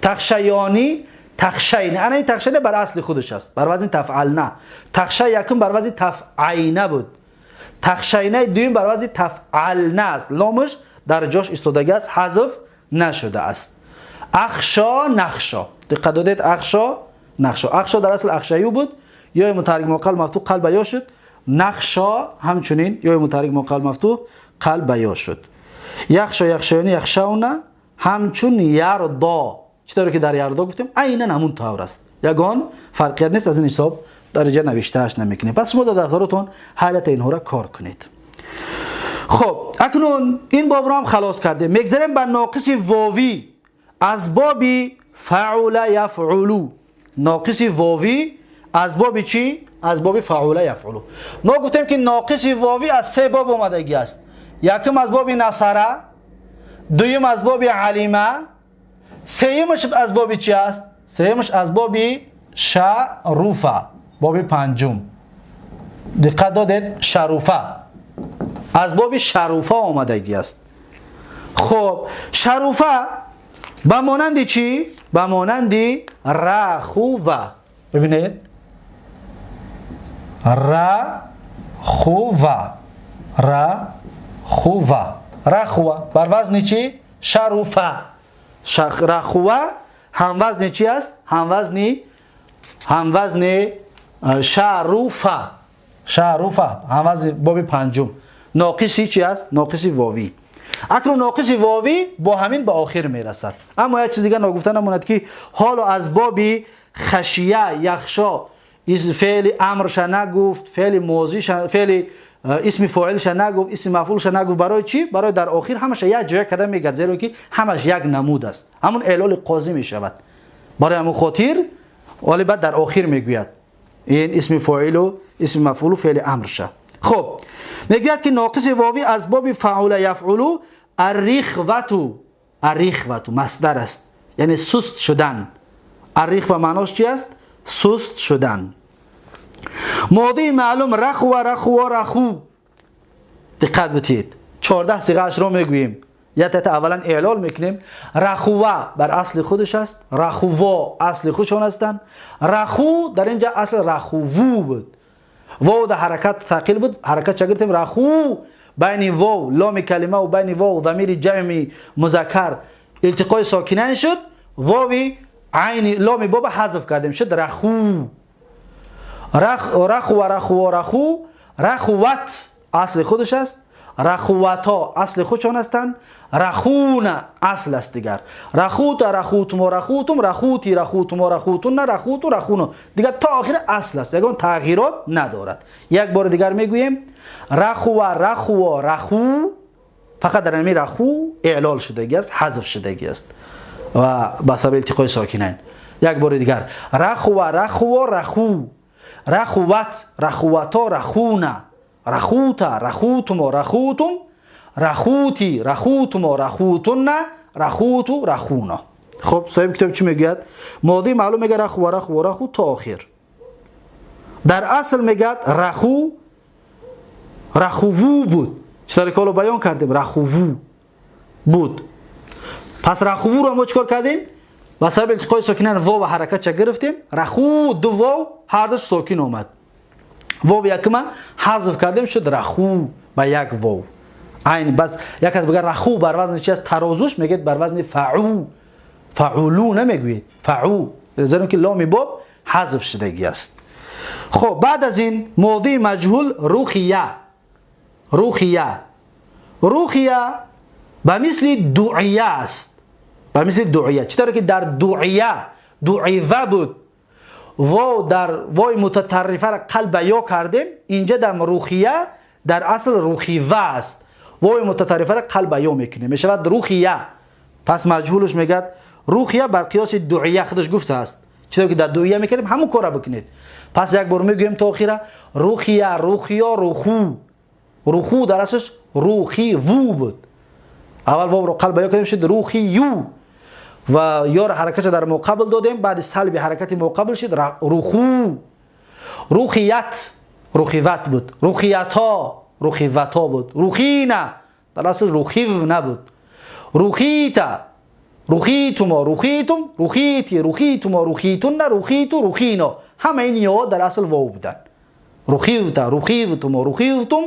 تخشیانی تخشین. انا این تخشین بر اصل خودش است، بر وزن تفعلنا. تخشی یکم بر وزن تفعینه بود، تخشینه دویم بر وزن تفعلنا است. لامش در جاش ایستادگی است، حذف نشده است. اخشا نخشا. دقت دادید؟ اخشا نخشا. اخشا در اصل اخشیو بود، یا متحرک موقل مفتوح قلب یا شد. نخشا همچنین یا متحرک موقل مفتوح قلب یا شد. یخشا یخشایانی یخشاونه همچون یردا. چطوری که در یردا گفتیم عیناً همون طور است، یگان فرقیت نیست. از این حساب درجه نوشتهش نمیکنه. پس شما در دفترتون حالت اینها را کار کنید. خب اکنون این باب را هم خلاص کردیم. میگذاریم به ناقص واوی از باب فعل یفعلو. ناقص واوی از باب چی؟ از باب فعل یفعلو. ما گفتیم که ناقص واوی از سه باب اومدگی است. یکم از باب نصره، دویم از باب علیمه، سیمش از باب چی است؟ سیمش از باب شروفه، باب پنجم. دقت دادید؟ شروفه از باب شروفه آمدگی است. خب شروفه به مانند چی؟ به مانند رخوه. ببینید رخوه، رخوه بر وزن چی؟ شروفه. رخوه هم وزن چی است؟ هم وزن شروفه. شروفه هم وزن باب پنجم. ناقصی چی است؟ ناقصی واوی. اکنون ناقص واوی با همین به آخر میرسد. اما یک چیز دیگه نگفته نماند که حالا از باب خشیه یخشا فعل امرش نگفت، فعل ماضیش، فعل اسم فاعلش نگفت، اسم مفعولش نگفت. برای چی؟ برای در آخر همش یک جای کدام میگه، زیرا که همش یک نمود است، همون اعلال قاضی میشود. برای همون خاطر ولی بعد در آخر میگوید این اسم فاعل و اسم مفعول و فعل امرشه. خب میگوید که ناقص واوی از باب فعل یفعلو الرخوة. الرخوة مصدر است، یعنی سست شدن. الرخوة معناش چی است؟ سست شدن. ماضی معلوم رخو رخو. دقت بدید 14 صیغه اش رو میگوییم. یا تا اولا اعلال میکنیم. رخوه بر اصل خودش است، رخوا اصل خودشون هستند. رخو در اینجا اصل رخوو بود، واو در حرکت ثقیل بود، حرکت چه گرفتیم؟ رخو. بین واو لام کلمه و بین واو ضمیر جمع مذکر التقای ساکنین شد، واوی عین لام باب حذف کردیم شد رخو. رخو رخوت اصل خودش است، رخوتا اصل خودشان هستند، رخون اصل است دیگر. رخوت رخوتم و رخوتم، رخوتی رخوتم و رخوتون، رخوت و رخون دیگر تا آخر اصل است، یگان تغییرات ندارد. یک بار دیگر میگوییم رخو رخو، فقط در نمی رخو اعلال شدگی است، حذف شدگی است و به سبب التقای ساکنین. یک بار دیگر رخو رخو، رخوت رخوتا رخونه، رخوتا رخوتم و رخوتم، رخوتی رخوتم و رخوتن، رخوت و رخونا. خب صاحب کتاب چی میگوید؟ ماضی معلوم میگه رخو تا آخر. در اصل میگه رخوو بود. چطور که بیان کردیم؟ رخوو بود. پس رخوو رو ما چکار کردیم؟ و سبب التقای ساکنین واو و حرکت چه گرفتیم؟ رخو دو واو هر دوش ساکن اومد، واو یکم حذف کردیم شد رخو با یک واو. عین بس یک از بگه رخو بر وزن چی است؟ ترازوش میگید بر وزن فعو، فعولو نمیگوید، فعو، زیرا که لام باب حذف شدگی است. خب بعد از این ماضی مجهول روخیه به مثل دعیه است، به مثل دعیه. چطور که در دعیوه بود، واو در وای متطرفه را قلب یا کردیم، اینجا در روخیه در اصل روخیوه است، وای متطرفه را قلب یا میکنیم میشود روخیه. پس مجهولش میگه روخیه بر قیاس دعیه، خودش گفته است چطور که در دعیه میکنیم همون کار را بکنید. پس یک بار میگویم تا آخره روخیه روخیا روخو در اصلش روخی وو بود، اول واو رو قلب یا کردیم شد روخی یو و یا حرکت در مقابل دادیم، بعد سلب حرکت مقابل شد روخو. روخیت روخیوت بود، روخیوتا بود، روخینه در اصل روخیو نبود، روخیتا رخیتما رخیتم، رخیتی رخیتما رخیتن، رخیتو رخینا، همه این یا در اصل واو بودن. رخیوتا رخیوتما رخیوتم،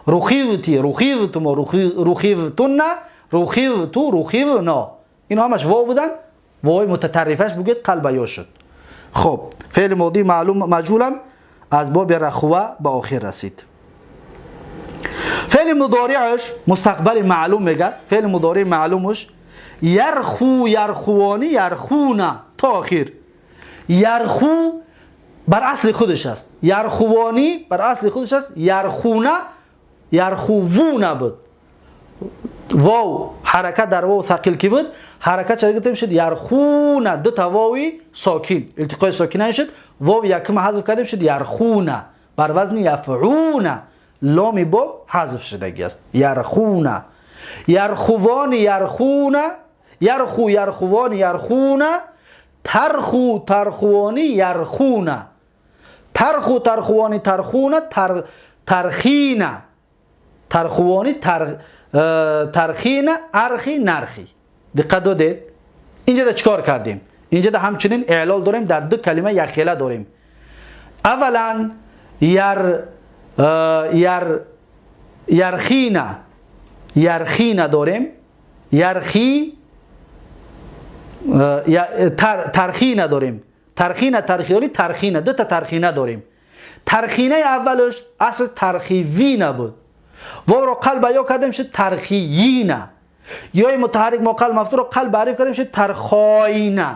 رخیوتی رخیوتما رخیوتن، رخیوتو رخیونا، این همش واو بودن. واو متطرفش بگید قلب یا شد. خب فعل ماضی معلوم مجهولم از باب رخوه به آخر رسید. فعل مضارعش مستقبل معلوم میگه. فعل مضارع معلومش یرخو یرخوانی یرخونا تا آخر. یرخو بر اصل خودش است، یرخوانی بر اصل خودش است، یرخونا یرخوونا بود. واو حرکت در واو ثقیل کی بود، حرکت چه گفته میشد؟ یرخونا، دو تا واوی ساکن التقای ساکنه شد، واو یکم حذف کرده شد یرخونا بر وزن یفعونا، لام با حذف شدگی است. یرخونا یرخوان یرخونا، یرخو یرخوان یرخونا، ترخو ترخوانی یرخونا، ترخو ترخوانی ترخونا، ترخینا ترخوانی ترخینا، ارخی نرخی. دقت دادید؟ اینجا دا چیکار کردیم؟ اینجا دا همچنین اعلال داریم، در دو کلمه یخیله داریم. اولا یرخینا یرخینا داریم، یرخی ترخینا داریم، ترخینا ترخیانی ترخینا، دو تا ترخینا داریم. ترخینه اولش اصل ترخیوینا بود، واو رو قلب یا کردیم شد ترخیینا، یا متحرک ما قلب مفتوح رو قلب عریف کردیم شد ترخایینا،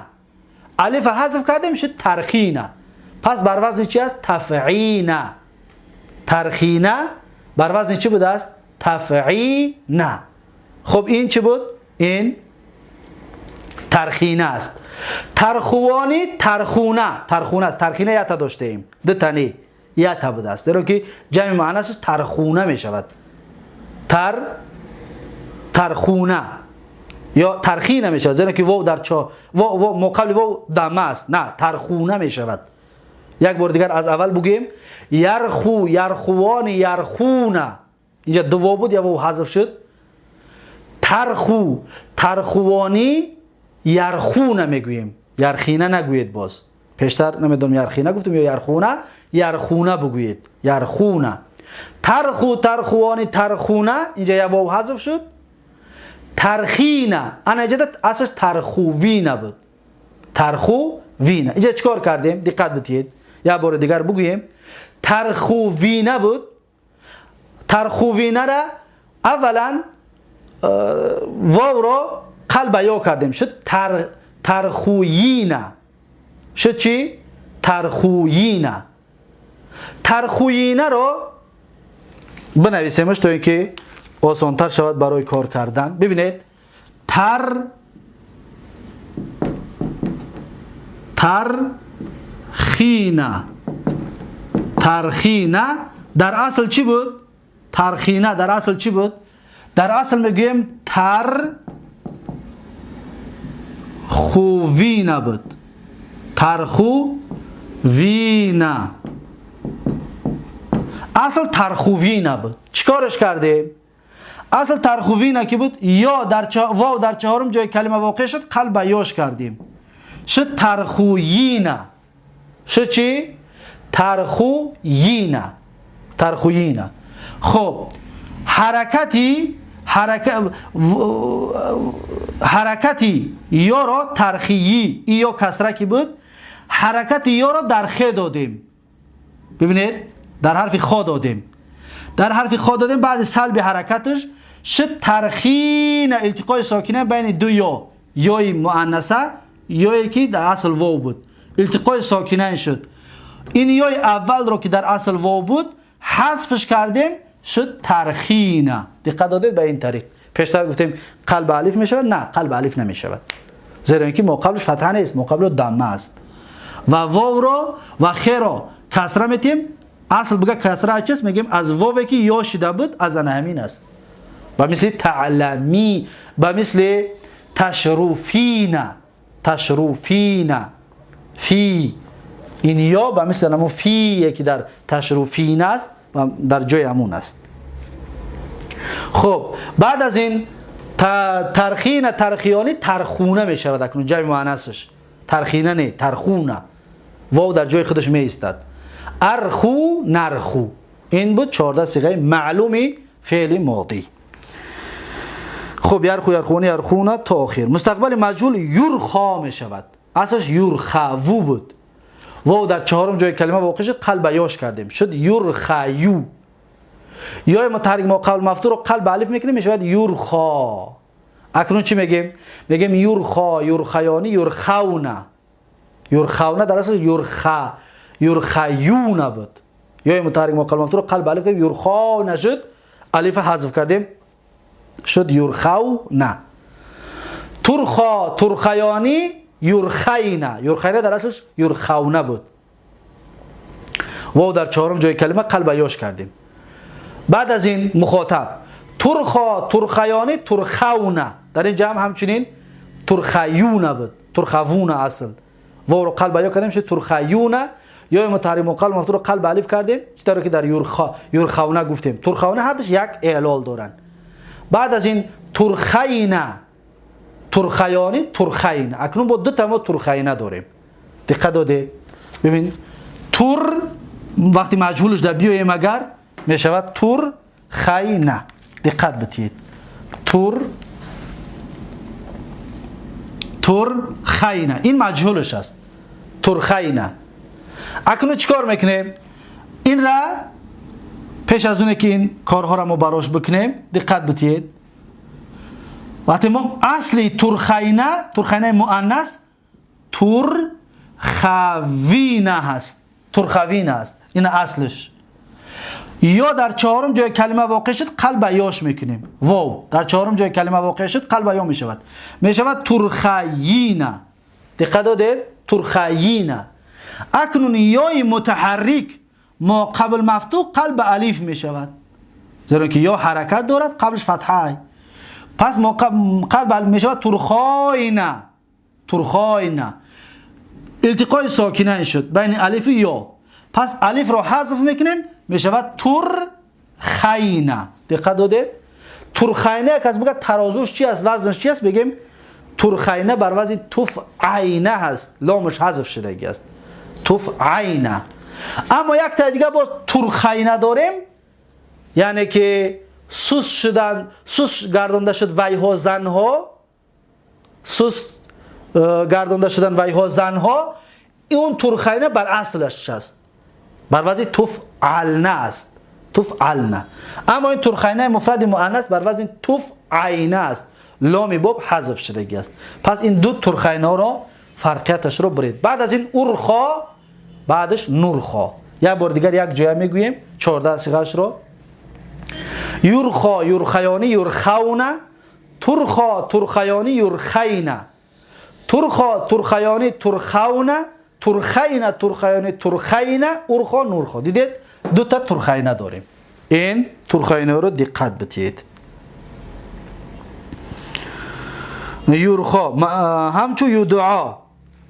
الف حذف کردیم شد ترخینا. پس بر وزن چی است؟ تفعینا. ترخینا بر وزن چی بود است؟ تفعینا. خب این چی بود؟ این ترخینه است. ترخوانی ترخونه، ترخونه است. ترخینه یتا داشته ایم، دو تنی یتا بوده است، در که جمع معنیش ترخونه می شود. ترخونه یا ترخینه می شود، زیرا که واو در واو مقابل واو دمه است. نه، ترخونه می شود. یک بار دیگر از اول بگیم. یرخو یرخوان یرخونه، اینجا دو واو بود یا واو حذف شد. ترخو ترخوانی یرخونه میگوییم، یرخینه نگویید. باز پیشتر نمیدونم یرخینه گفتم یا یرخونه، یرخونه بگویید، یرخونه. ترخو ترخوانی ترخونه، اینجا یا واو حذف شد. ترخینه انا اینجا اصلا ترخووینه بود، ترخووینه. اینجا چیکار کردیم؟ دقت بدید، یا بار دیگر بگوییم. ترخووینه بود. ترخووینه را اولا واو رو قلب یا کردیم شد ترخویینه. شد چی؟ ترخویینه. ترخویینه رو بنویسیمش تا اینکه آسانتر شود برای کار کردن. ببینید ترخینه، ترخینه در اصل چی بود؟ ترخینه در اصل چی بود؟ در اصل میگیم ترخوینه بود، ترخوینه. اصل ترخوینه بود. چیکارش کردیم؟ اصل ترخوینه که بود، یا واو در چهارم جای کلمه واقع شد، قلب یاش کردیم شد ترخوینه. شد چی؟ ترخوینه، ترخوینه. خب حرکتی یا را ترخیی، ای یا کسره کی بود، حرکتی یا را در خ دادیم. ببینید در حرف خا دادیم، در حرف خا دادیم، بعد سلب حرکتش شد ترخین، التقای ساکنه بین دو یای مؤنثه، یایی که در اصل واو بود، التقای ساکنه شد. این یای اول رو که در اصل واو بود حذفش کردیم شد ترخینه. دقت دادید به این طریق. پیشتر گفتیم قلب الف می شود، نه قلب الف نمی شود، زیرا اینکه مقابلش فتحه نیست، مقابل دمه است. و واو رو و خ رو کسره میتیم. اصل بگه کسره چیست؟ میگیم از واوی که یا شده بود از آن همین است. به مثل تعلمی، به مثل تشروفینا، تشروفینا، فی، این یا به مثل همون فی یکی در تشروفین است و در جای همون است. خب بعد از این ترخین ترخیانی ترخونه می شود اکنون جمع مؤنثش. ترخینه نه، ترخونه. واو در جای خودش می ایستد. ارخو نرخو. این بود 14 صیغه معلومی فعل ماضی. خب یرخو یرخونی یرخونه تا آخر. مستقبل مجهول یرخا می شود. اصلش یرخو بود. واو در چهارم جای کلمه واقع شد، قلب یاش کردیم شد یرخیو. یا متحرک ما قبل مفتوح رو قلب الف میکنیم میشود یرخا. اکنون چی میگیم؟ میگیم یرخا، یرخیانی، یرخونه. یرخونه در اصل یرخا، یرخیون بود. یا متحرک ما قبل مفتوح رو قلب الف کردیم یرخا نشد، الف حذف کردیم شد یرخونه. ترخا، ترخیانی، یرخینه. یرخینه در اصلش یرخونه بود. واو در چهارم جای کلمه قلب یاش کردیم. بعد از این مخاطب ترخا، ترخیانی، ترخونه. در این جمع همچنین ترخیونه بود، ترخونه اصل. واو رو قلب یا کردیم شد ترخیونه. یا متحرک مقلب مفتوح رو قلب الف کردیم چطوری که در یرخونه گفتیم. ترخونه هر دوش یک اعلال دارن. بعد از این ترخینه، ترخیانی، ترخین. اکنون با دو تا ما ترخینه داریم. دقت داده؟ ببین تر وقتی مجهولش در بیایم اگر می شود ترخینه. دقت بدید. ترخینه این مجهولش است. ترخینه. اکنون چیکار میکنیم؟ این را پیش از اونه که این کارها را ما براش بکنیم دقت بدید. وقتی ما اصلی ترخینه، ترخینه مؤنث ترخوینه هست. ترخوینه است. این اصلش. یا در چهارم جای کلمه واقع شد قلب یاش میکنیم. واو در چهارم جای کلمه واقع شد قلب یا میشود. میشود ترخینه. دقت دادید؟ ترخینه. اکنون یای متحرک ما قبل مفتوح قلب الف میشود. زیرا که یا حرکت دارد قبلش فتحه. پس ما قلب الف میشود ترخاینه. ترخاینه. التقای ساکنه شد بین الف و یا. پس الف را حذف میکنیم میشود ترخینه. دقت دادید؟ ترخینه کس بگه ترازوش چی است، وزنش چی است، بگیم ترخینه بر وزن تفعینه هست. لامش حذف شدگی است. تفعینه. اما یک تا دیگه باز ترخینه داریم، یعنی که سوس شدن، سوس گردانده شد ویها زنها، سوس گردانده شدن ویها زنها. اون ترخینه بر اصلش است، بر وزن تفعلنه است. تفعلنه. اما این ترخینه مفرد مؤنث بر وزن تفعینه است. لام باب حذف شدگی است. پس این دو ترخینه را فرقیتش رو برید. بعد از این ارخا، بعدش نورخا. یک بار دیگر یک جای میگوییم 14 صیغه‌اش رو. یرخا، یرخیانی، یرخونه. ترخا، ترخیانی، یرخینه. ترخا، ترخیانی، ترخونه. ترخینه، ترخیانی، ترخینه. ارخا، نورخا. دیدید دو تا ترخینه داریم. این ترخینه رو دقت بدید. یرخا همچون یدعا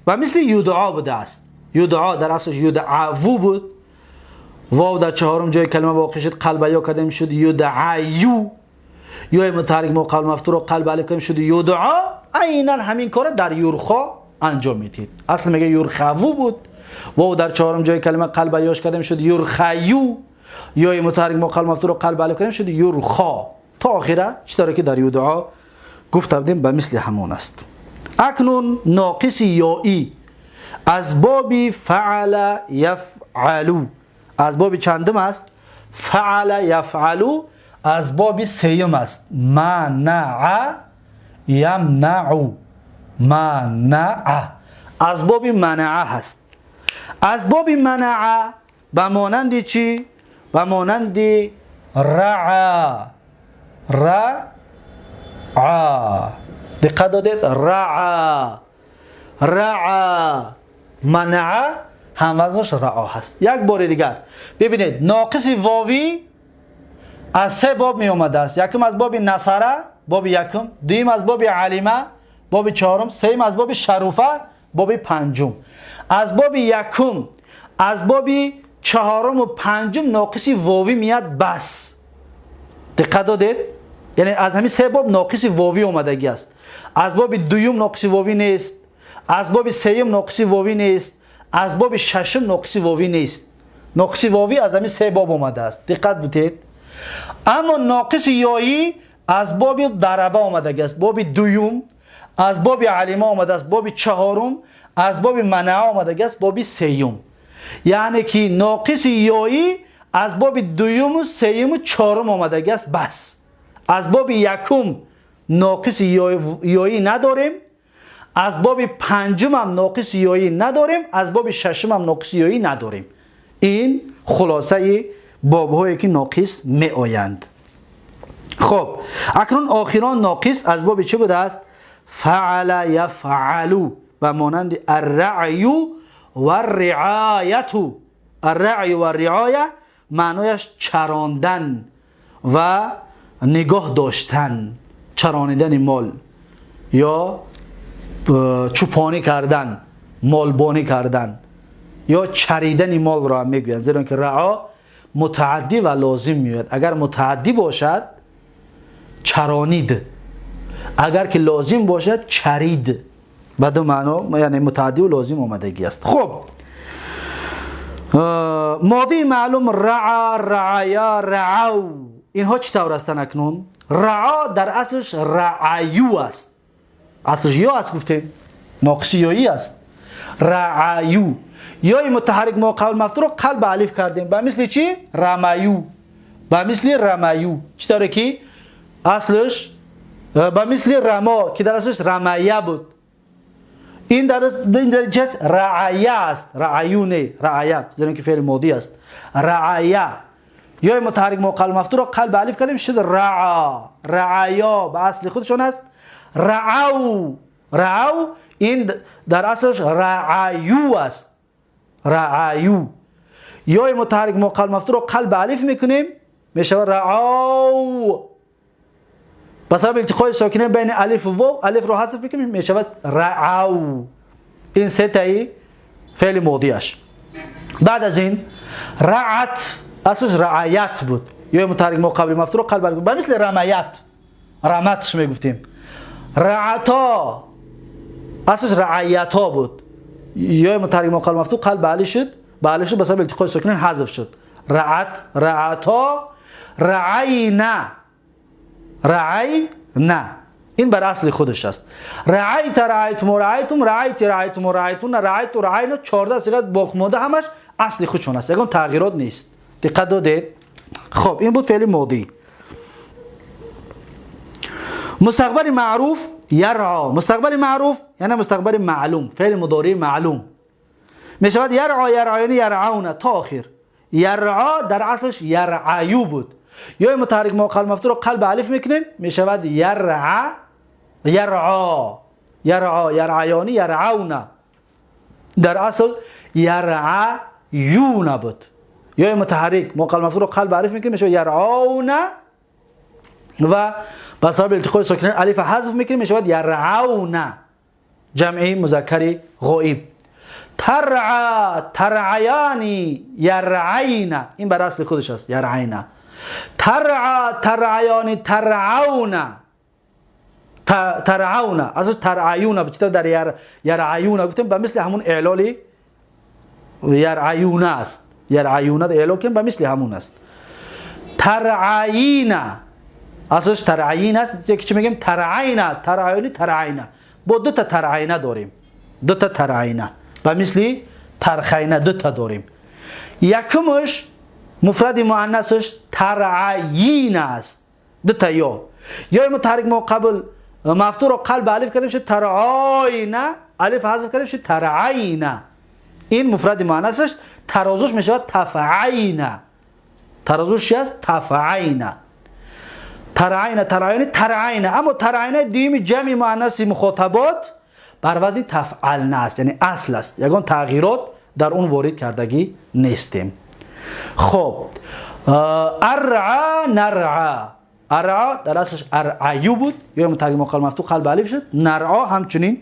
و مثل یدعا بوده است. یدعا در اصلش یدعو بود. واو در چهارم جای کلمه واقع شد قلب یا کردیم شد یدعیو. یا متحرک ما قلب مفتوح رو قلب الف کردیم شد یدعا. عیناً همین کار در یرخا انجام میدید. اصل میگه یرخو بود. واو در چهارم جای کلمه قلب یاش کردیم شد یرخیو. یا متحرک ما قلب مفتوح رو قلب الف کردیم شد یرخا. تا آخره چطوری که در یدعا گفته بودیم به مثل همون است. اکنون ناقص یائی از باب فعل یفعلو. از باب چندم است؟ فعل یفعلو. از باب سیم است. منع یمنعو. منع. از باب منع هست. از باب منع به مانند چی؟ به مانند رعا. رعا. دقت دادید؟ رعا. رعا. منع هم وزنش رعا هست. یک بار دیگر ببینید ناقص واوی از سه باب می آمده است. یکم از باب نصره، باب یکم. دویم از باب علیمه، باب چهارم. سوم از باب شروفه، باب پنجم. از باب یکم، از باب چهارم و پنجم ناقص واوی میاد بس. دقت دادید؟ یعنی از همین سه باب ناقص واوی اومدگی است. از باب دوم ناقص واوی نیست، از باب سوم ناقص واوی نیست، از باب ششم ناقص واوی نیست. ناقص واوی از همین سه باب اومده است. دقت بدید. اما ناقص یایی از باب ضربه اومده است، باب دوم، از باب علم اومده است، باب چهارم، از باب منع اومده است، باب سوم. یعنی که ناقص یایی از باب دوم و سوم و چهارم اومده است بس. از باب یکم ناقص یایی نداریم، از باب پنجم هم ناقص یایی نداریم، از باب ششم هم ناقص یایی نداریم. این خلاصه باب هایی که ناقص می آیند. خب اکنون آخران ناقص از باب چه بوده است؟ فعل یفعلو و مانند الرعی و الرعایت. الرعی و الرعایه معنایش چراندن و نگاه داشتن، چرانیدن مال یا چوپانی کردن، مالبانی کردن یا چریدن مال را میگویند، زیرا که رعا متعدی و لازم میاد. اگر متعدی باشد چرانید، اگر که لازم باشد چرید. به دو معنا یعنی متعدی و لازم آمدگی است. خب ماضی معلوم رعا، رعایا، رعو، اینها چطور هستند اکنون؟ رعا در اصلش رعایو است. اصلش یا است، گفتیم ناقص یایی است. رعایو یا متحرک ما قبل مفتوح رو قلب الف کردیم به مثل چی؟ رمایو. به مثل رمایو چطوره که اصلش به مثل رما که در اصلش رمایه بود. این در جهت رعایه است، رعایو نه، رعایه، زیرا که فعل ماضی است. رعایه یا متحرک ما قبل مفتوح رو قلب الف کردیم شد رعا. رعایا به اصل خودشون است رعو. رعو این در اصلش رعایو است. رعایو یا متحرک ما قبل مفتوح رو قلب الف میکنیم میشه رعاو. بس به التقاء ساکنین بین الف و واو الف رو حذف میکنیم میشه رعو. این سه تایی فعل ماضیش. بعد از این رعت اصلش رعایت بود یا متحرک ما قبل مفتوح رو قلب الف به مثل رمایت، رمتش میگفتیم. رعتا اصلش رعایتا بود یا متحرک ما قبل مفتوح قلب الف شد، به شد بس به التقاء ساکنین حذف شد. رعت، رعتا، رعینا، رعینا. این بر اصل خودش است. رعیت، رعیتم، رعیتم، رعیت، رعیتم، رعیتون، رعیت و رعینا 14 صیغه باقی‌مانده همش اصل خودشون است. یگان تغییرات نیست. دقت دادید؟ خب این بود فعل ماضی. مستقبل معروف یرعا. مستقبل معروف یعنی مستقبل معلوم، فعل مضارع معلوم. می شود یرعا، یرعایان، یرعون تا آخر. یرعا در اصلش یرعایو بود یا متحرک ما قلب مفتوح رو قلب الف میکنیم می شود یرعا، یرعا، یرعا، یرعایان، یرعون. در اصل یرعایون بود یا متحرک ما قلب مفتوح رو قلب الف میکنیم می شود یرعون و با سبب التقاء ساکنین الف حذف میکنیم می شود یرعون. جمعی مذکر غائب. ترعا، ترعیانی، یرعینا. این بر اصل خودش است یرعینا. ترعا، ترعیانی، ترعون. ترعون اصلا ترعیون بچه در یرعیون گفتیم به مثل همون اعلالی یرعیون است. یرعیون در اعلال کنیم به مثل همون است. ترعینا اصلش ترعین است. یکی چی میگیم ترعینا، ترعیانی، ترعینا. با دو تا ترعینا داریم، دو تا ترعینا به مثل ترخینا دو تا داریم. یکمش مفرد مؤنثش ترعیین است، دو تا یا متحرک ما قبل مفتوح رو قلب الف کردیم شد ترعینا، الف حذف کردیم شد ترعینا. این مفرد مؤنثش ترازوش میشه تفعینا. ترازوش است تفعینا. ترعینا، ترعیانی، ترعینا. اما ترعینا دیم جمع مؤنث مخاطبات بر وزن تفعلن است، یعنی اصل است. یگان تغییرات در اون وارد کردگی نیستیم. خب ارعا، نرعا. ارعا در اصلش ارعیو بود یا متحرک ما قلب مفتوح قلب الف شد. نرعا همچنین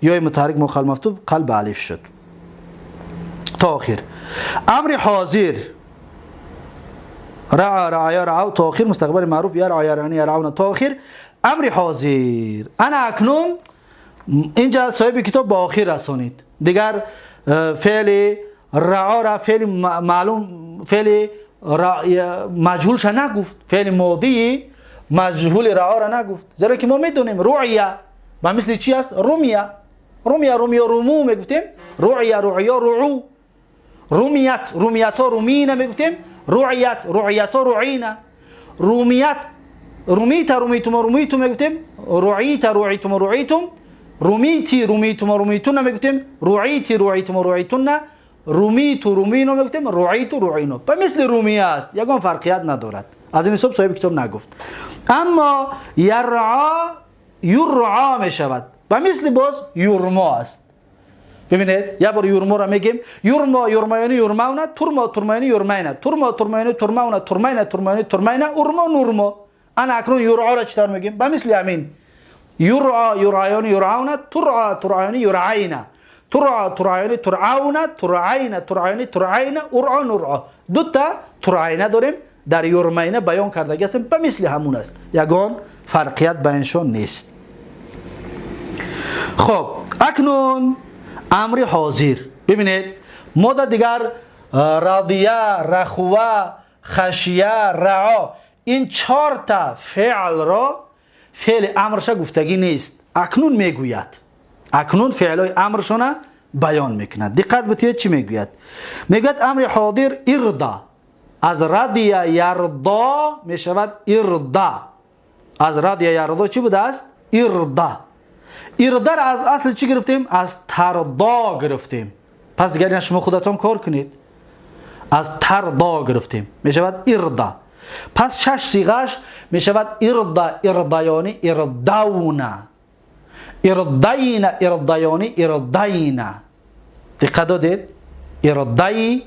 یا متحرک ما قلب مفتوح قلب الف شد تا آخر. امر حاضر رعا رعایا رعاو تاخیر مستقبل معروف یرعا یرعنی یرعون تاخیر امر حاضر. انا اکنون اینجا صاحب کتاب با آخر رسانید. دیگر فعل رعا را فعل معلوم فعل مجهولش نگفت، فعل ماضی مجهول رعا را نگفت، زیرا که ما میدونیم رعیه و مثل چی است؟ رمیه رمو میگفتیم، رعیه رعیا رعو، رمیتا رمینه میگفتیم، رعیتا رعینه، رمیتم میگفتیم، رعیتم رمیتون میگفتیم، رعیتون رمینو میگفتیم، رعینو. و مثل رومیه است، یگان فرقیت ندارد. از این حساب صاحب کتاب نگفت. اما یرعا میشود و مثل باز یرما است. ببینید یه بار یرما را میگیم، یرمایانی یرمونه، ترمایانی یرمینه، ترمایانی ترمینه، ارما. انا اکنون یرعا را چطور میگیم؟ به مثل همین یرعایانی یرعونه، ترعایانی یرعینه، ترعایانی ترعونه، ترعینه، ارعا. دو تا ترعینه داریم در یرمینه بیان کردگی هستیم، به مثل همون است، یگان فرقیت بینشان نیست. خب اکنون امر حاضر. ببینید ما دیگر راضیه، رخوه، خشیه، رعا این 4 تا فعل را فعل امرش گفتگی نیست، اکنون میگوید. اکنون فعلای امرشون بیان میکند. دقت بتید چی میگوید؟ میگوید امر حاضر اردا، از رضیه یردا میشود اردا. از رضیه یردا چی بوده است؟ اردا. اردا را از اصل چی گرفتیم؟ از تردا گرفتیم. پس دیگر شما خودتون کار کنید. از تردا گرفتیم میشود اردا. پس 6 صیغه‌اش میشود اردا، اردایانی، ارداونا، اردین، اردایانی، اردینا. دقت دادید؟ اردای،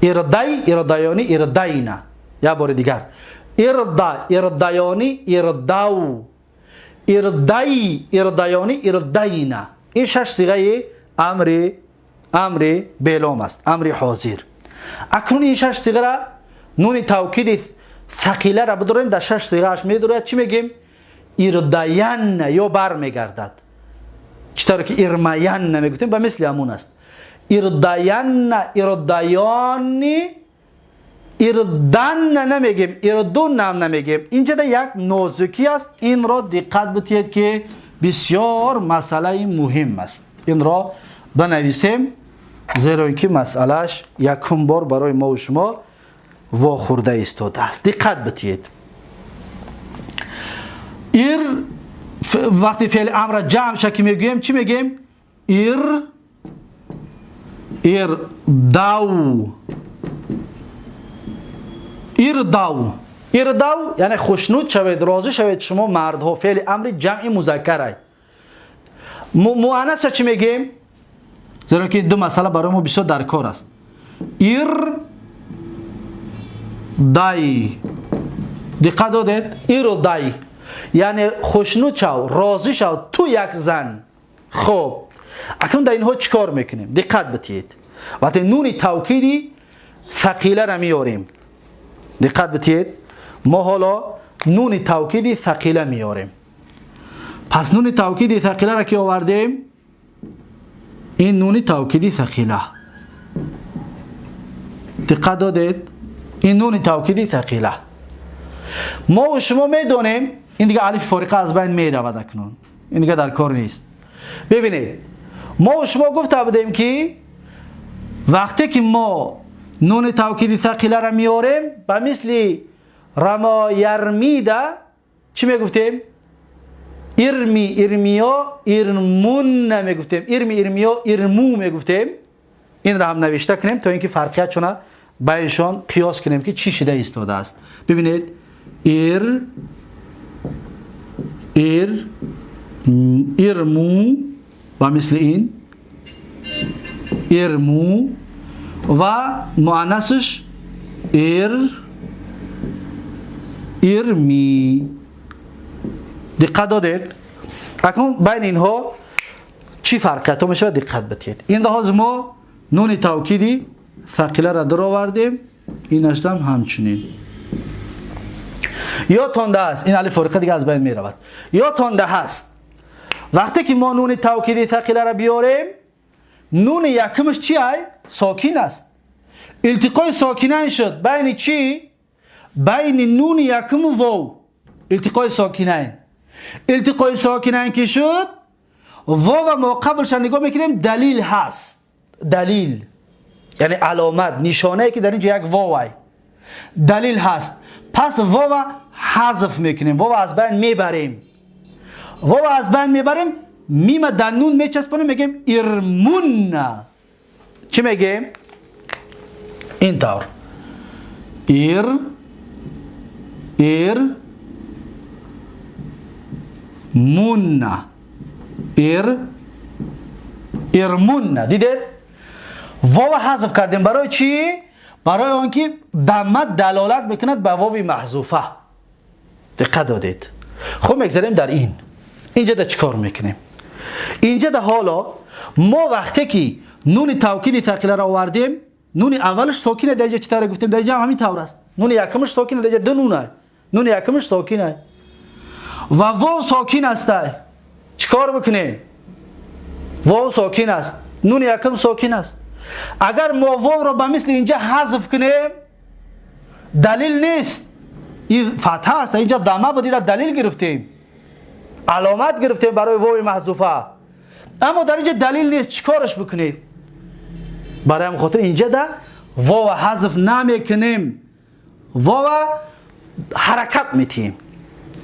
اردایانی، اردینا. یا بار دیگر اردا، اردایانی، ارداو، اردایانی، اردینا. این 6 صیغه امر بلام است، امر حاضر. اکنون این 6 صیغه را نون توکید ثقیله را بداریم در 6 صیغه‌اش میدارد. چی میگیم؟ ارداین یا بر میگردد. چطور که ارماین نمیگفتیم به مثل همون است. ارداین، اردایانی، اردن نمیگیم، اردون هم نمیگیم. اینجا در یک نازکی است، این را دقت بتید که بسیار مسئله مهم است. این را بنویسیم زیرا اینکه مسئلهش یکم بار برای ما و شما واخورده ایستاده است. دقت بتید. وقتی فعل امر جمع شکی میگویم چی میگیم؟ ارداو یعنی خوشنود شوید، راضی شوید شما مردها. فعل امر جمع مذکره. مؤنث چی میگیم؟ زیرا که دو مسئله برای ما بسیار در کار است. دای. دقت دادید؟ دای یعنی خوشنود شو، راضی شو تو یک زن. خب اکنون در اینها چیکار میکنیم؟ دقت بتید. وقتی نون توکیدی ثقیله را میاریم. دقت بتید. ما حالا نون توکیدی ثقیله میاریم. پس نون توکیدی ثقیله را که آوردیم، این نون توکیدی ثقیله. دقت دادید؟ این نون توکیدی ثقیله. ما و شما میدونیم این دیگه الف فارقه از بین میرود. اکنون این دیگه در کار نیست. ببینید ما و شما گفته بودیم که وقتی که ما نون توکیدی ثقیله را میاریم به مثل رما یرمیده چی میگفتیم؟ ارمیا ارمون نمیگفتیم، ارمیا ارمو میگفتیم. این را هم نوشته کنیم تا اینکه فرقیت چونه بینشان قیاس کنیم که چی شده ایستاده است. ببینید ارمو و مثل این ارمو و مؤنثش ارمی. دقت دادید؟ اکنون بین اینها چی فرقیت ها میشه؟ دقت بتید. این لحاظ ما نون توکیدی ثقیله را در آوردیم اینش هم همچنین. یا تنده است، این الف فارقه دیگه از بین می رود. یا تنده هست. وقتی که ما نون توکیدی ثقیله را بیاریم، نون یکمش چی ای؟ ساکن است. التقای ساکنین شد بین چی؟ بین نون یکم و واو. التقای ساکنین. التقای ساکنین که شد، واو ما قبلش نگاه میکنیم دلیل هست. دلیل یعنی علامت، نشانه که در اینجا یک واو دلیل هست. پس واو حذف میکنیم، واو از بین میبریم. واو از بین میبریم، میم در نون میچسبونیم، میگیم ارمون. چی میگیم؟ این طور ارمون. دیدید؟ واو حذف کردیم. برای چی؟ برای آنکه دمه دلالت میکند به واو محذوفه. دقت دادید؟ خب میگذاریم در اینجا در چیکار میکنیم؟ اینجا در حالا ما وقتی که نون توکید ثقیله را آوردیم، نون اولش ساکنه، در اینجا چطور گفتیم؟ در اینجا همین طور است. نون یکمش ساکنه، در اینجا دو نونه. نون یکمش ساکنه و واو ساکن است. چیکار بکنیم؟ واو ساکن است، نون یکم ساکن است. اگر ما واو را به مثل اینجا حذف کنیم، دلیل نیست، این فتحه است. اینجا دمه بودی را دلیل گرفتیم، علامت گرفتیم برای واو محذوفه، اما در اینجا دلیل نیست. چیکارش بکنیم؟ برای هم خاطر اینجا ده واو حذف نمیکنیم، واو حرکت میتیم.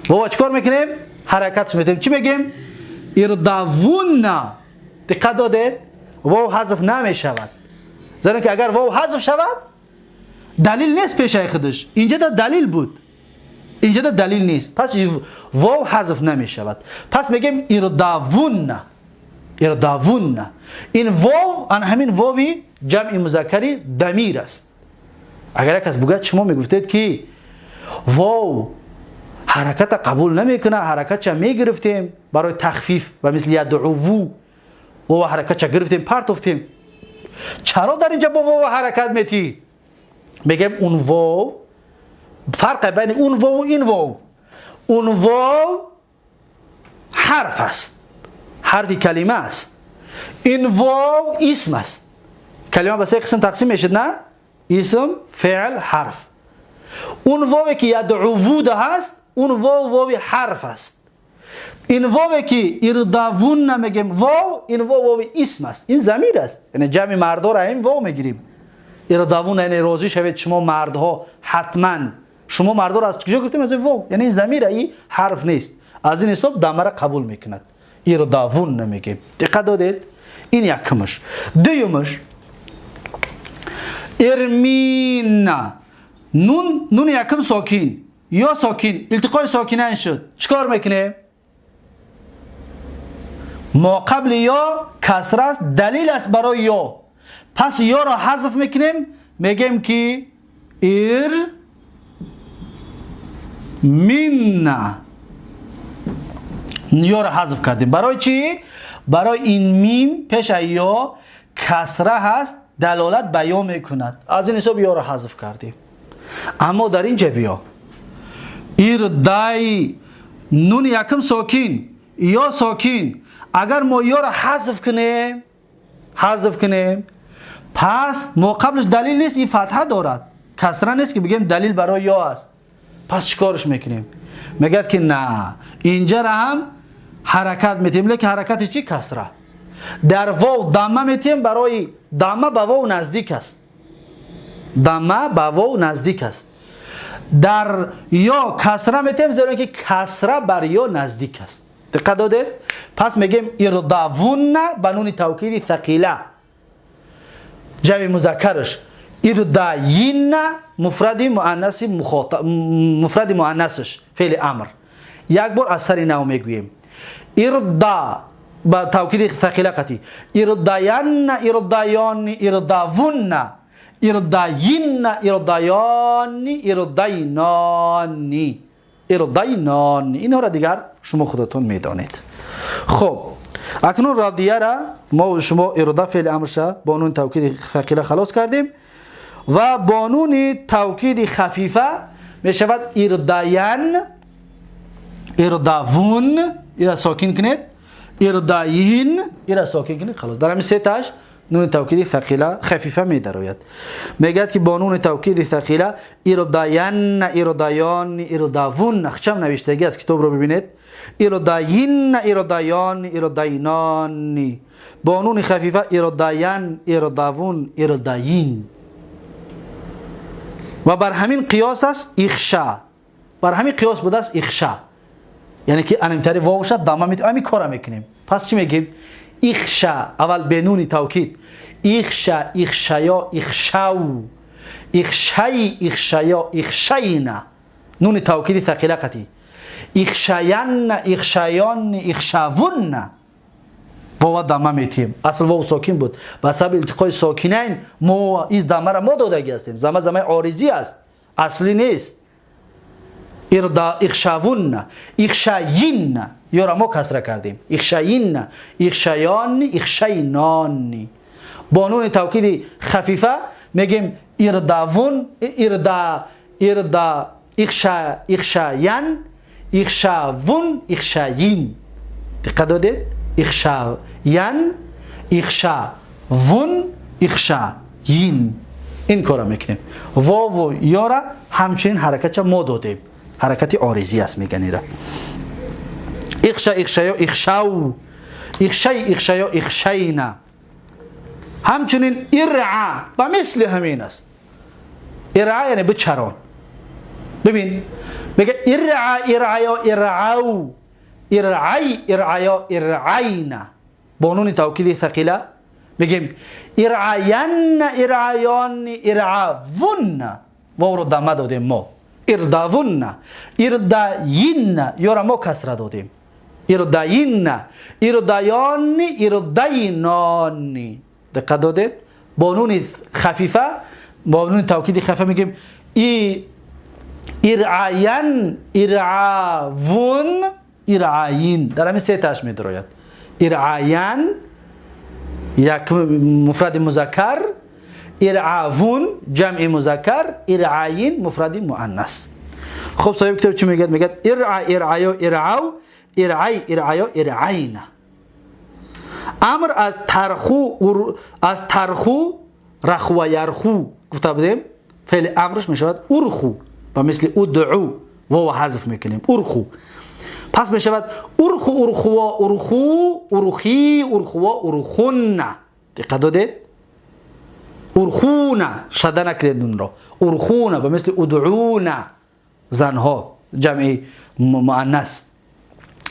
واو چیکار میکنیم؟ حرکت میتیم. چی میگیم؟ اردوون. دقت دادید؟ واو حذف نمیشود، زیرا که اگر واو حذف شود دلیل نیست پیش خودش. اینجا ده دلیل بود، اینجا ده دلیل نیست، پس واو حذف نمیشود. پس میگیم اردوون. اردوون. این واو آن همین واوی جمع مذکری ضمیر است. اگر کس بگوید شما میگفتید که واو حرکت قبول نمیکنه، حرکت چه میگرفتیم برای تخفیف و مثل یدعو و حرکت چه گرفتیم پرتوفتیم، چرا در اینجا با واو حرکت میتی؟ میگم اون واو فرق بین اون واو و این واو. اون واو حرف است، حرفی کلمه است. این واو اسم است. کلمه به سه قسم تقسیم میشد، نه؟ اسم، فعل، حرف. اون واوی که یدعو هست، اون واو حرف است. این واوی که اردوون نمیگیم واو، این واو اسم است، این ضمیر است. یعنی جمع مردا را این واو میگیریم. اردوون یعنی راضی شوید شما مردها، حتما شما مردا را از کجا گرفتیم؟ از واو. یعنی این ضمیر، این حرف نیست. از این حساب دمه را قبول میکند. اردوون نمیگیم. دقت دادید؟ این یکمش. دومش ارمین. نون یکم ساکن یا ساکن، التقای ساکنین شد. چیکار میکنه؟ ما قبل یا کسره است، دلیل است برای یا. پس یا را حذف میکنیم، میگیم که ارمین. یا را حذف کردیم. برای چی؟ برای این میم پیش یا کسره هست، دلالت به یا میکند. از این حساب یا را حذف کردیم. اما در اینجا بیا ایردای نون یکم ساکن یا ساکن، اگر ما یا را حذف کنیم پس ما قبلش دلیل نیست، این فتحه دارد، کسره نیست که بگیم دلیل برای یا است. پس چیکارش میکنیم؟ میگه که نه، اینجا را هم حرکت میتیم، لیکن حرکت چی؟ کسره. در واو دمه میتیم، برای دمه به واو نزدیک است. دمه به واو نزدیک است. در یا کسره میتیم، زیرا که کسره بر یا نزدیک است. دقت دادید؟ پس میگیم اردوون به نون توکید ثقیله، جمع مذکرش ارداین، مفرد مؤنثش فعل امر. یک بار از سر نو میگوییم اردا با توکید ثقیله قطعی، ارداین، اردایان، اردوون، ارداین، اردایان، ارداینانی، ارداینانی. اینها را دیگر شما خودتون میدانید. خب اکنون رادیه را ما شما اردا فعل امرش با نون توکید ثقیله خلاص کردیم. و با نون توکید خفیفه می شود ارداین، ارداون، ایرا ساکن کنید، ارداین، ایرا ساکن کنید. خلاص در همین سه تاش نون توکید ثقیله خفیفه می دروید. میگه که با نون توکید ثقیله ارداین، اردایان، ارداون. نخچم نوشتگی از کتاب رو ببینید. ارداین، اردایان، ارداینان. با نون خفیفه ارداین، ارداون، ارداین. و بر همین قیاس است اخشا. بر همین قیاس بوده است اخشا. یعنی که انمتری واو شد دامه میتونیم همین کارا میکنیم. پس چی میگیم؟ اخشا اول به نون توکید اخشا، اخشایا، اخشاو، اخشای، اخشایا، اخشاینا. نون توکید ثقیله قطعی. اخشاین، اخشایان، اخشاون. واو دامه میتیم. اصل واو ساکن بود. با سبب التقای ساکنین ما این دامه را ما دادگی هستیم. دامه عارضی است. اصلی نیست. اردا اخشاون، اخشاین یا را ما کسره کردیم. اخشاین، اخشایان، اخشاینان. با نون توکید خفیفه میگیم ارداون، اردا اخشاین، اخشاون، اخشاین. دقت دادید؟ اخشاین، اخشاون، اخشاین. این کارا میکنیم. واو و یا را همچنین حرکت ما دادیم. حرکت عارضی است میگن ایرا. اخشا، اخشایا، اخشاو، اخشای، اخشایا، اخشاینا. همچنین ارعا و مثل همین است. ارعا یعنی بچران. ببین میگه ارعا، ارعایا، ارعاو، ارعای، ارعایا، ارعاینا. با نون توکید ثقیله میگیم ارعاین، ارعایان، ارعاون. واو رو دامه دادیم ما. ارداون، ارداین یا را ما کسره دادیم. ارداین، اردایان، ارداینان. دقت دادید؟ با نون خفیفه، با نون توکید خفیفه میگیم ارعاین، ارعاون، ارعاین. در همین سه تاش میدروید. ارعاین یک مفرد مذکر، ارعاون جمع مذکر، ارعاین مفرد مؤنث. خب صاحب کتاب چی میگه؟ میگه ارعا، ارعایا، ارعاو، ارعای، ارعایا، ارعاینا. امر از ترخو رخو و یرخو گفته بودیم. فعل امرش میشود ارخو و مثل ادعو واو حذف میکنیم. ارخو. پس میشود ارخو، ارخوا، ارخو، ارخی، ارخوا، ارخون. دقت دادید؟ ارخونا شده نکرید نون را. ارخونا و مثل ادعونا زنها جمع مؤنث.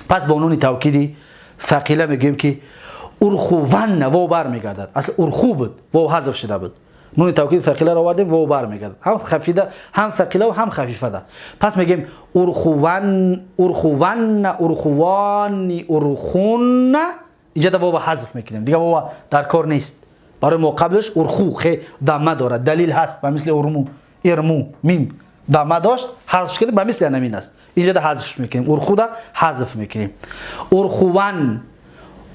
پس با نون توکیدی ثقیله میگیم که ارخوون واو بر میگردد. اصل ارخو بود واو حذف شده بود. نون توکید ثقیله را آوردیم واو بر میگردد. هم خفیفه، هم ثقیله و هم خفیفه ده. پس میگیم ارخوون، ارخوون، ارخوان، ارخون. اینجا واو حذف میکنیم. دیگه واو در کار نیست. برای ما قبلش ارخو خ دامه داره. دلیل هست به مثل ارمو، ارمو میم دامه داشت حذف کردیم به مثل همین است. اینجا ده حذف میکنیم. ارخو ده حذف میکنیم. ارخوون،